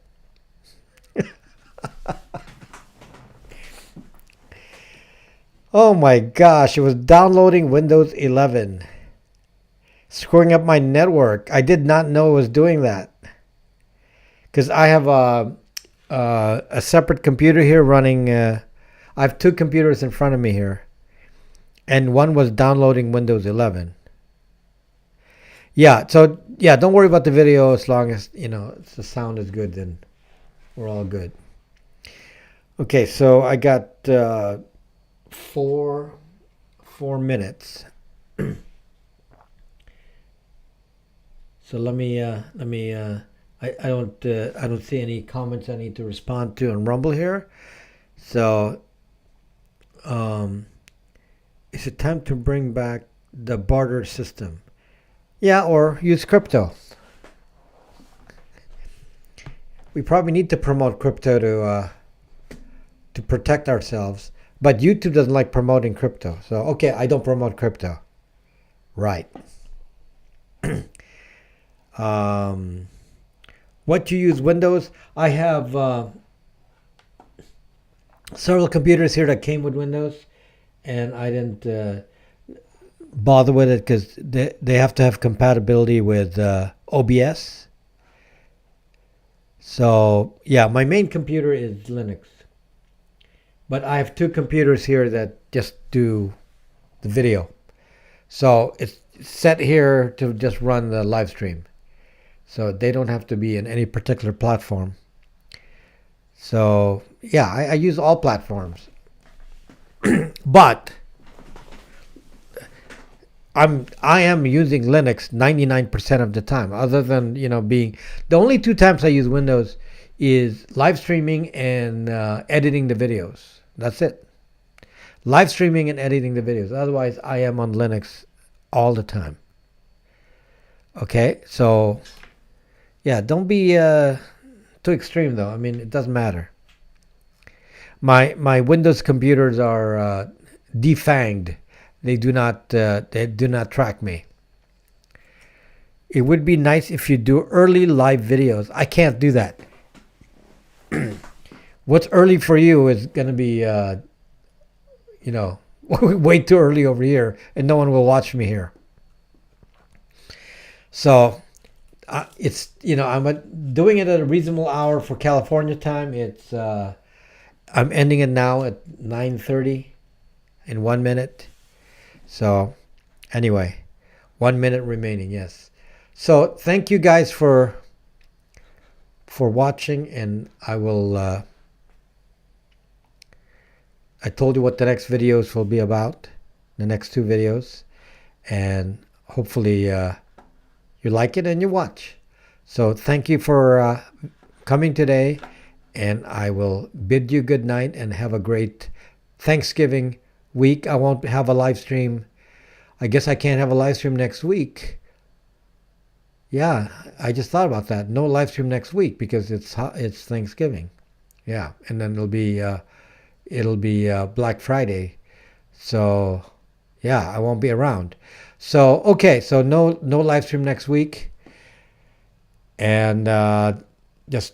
Oh my gosh, it was downloading Windows 11. Screwing up my network. I did not know it was doing that. Because I have a separate computer here running. I have two computers in front of me here. And one was downloading Windows 11. Yeah, so yeah, don't worry about the video as long as, you know, the sound is good, then we're all good. Okay, so I got 4 minutes. So let me I don't see any comments I need to respond to on Rumble here. So is it time to bring back the barter system? Yeah, or use crypto. We probably need to promote crypto to protect ourselves. But YouTube doesn't like promoting crypto. So, okay, I don't promote crypto. Right. What you use Windows? I have several computers here that came with Windows. And I didn't bother with it because they have to have compatibility with OBS. So, yeah, my main computer is Linux. But I have two computers here that just do the video. So it's set here to just run the live stream. So they don't have to be in any particular platform. So yeah, I use all platforms. But I am using Linux 99% of the time, other than, you know, being the only two times I use Windows is live streaming and editing the videos. That's it. Live streaming and editing the videos. Otherwise, I am on Linux all the time. Okay, so yeah, don't be too extreme though. I mean, it doesn't matter. My Windows computers are defanged. They do not track me. It would be nice if you do early live videos. I can't do that. What's early for you is going to be, you know, way too early over here, and no one will watch me here. So it's, you know, I'm doing it at a reasonable hour for California time. It's I'm ending it now at 9:30 in 1 minute. So anyway, 1 minute remaining. Yes. So thank you guys for watching, and I will. I told you what the next videos will be about, the next two videos, and hopefully you like it and you watch. So thank you for coming today, and I will bid you good night and have a great Thanksgiving week. I won't have a live stream. I guess I can't have a live stream next week. Yeah, I just thought about that. No live stream next week because it's Thanksgiving. Yeah, and then it'll be Black Friday. So yeah, I won't be around. So okay, so no live stream next week, and just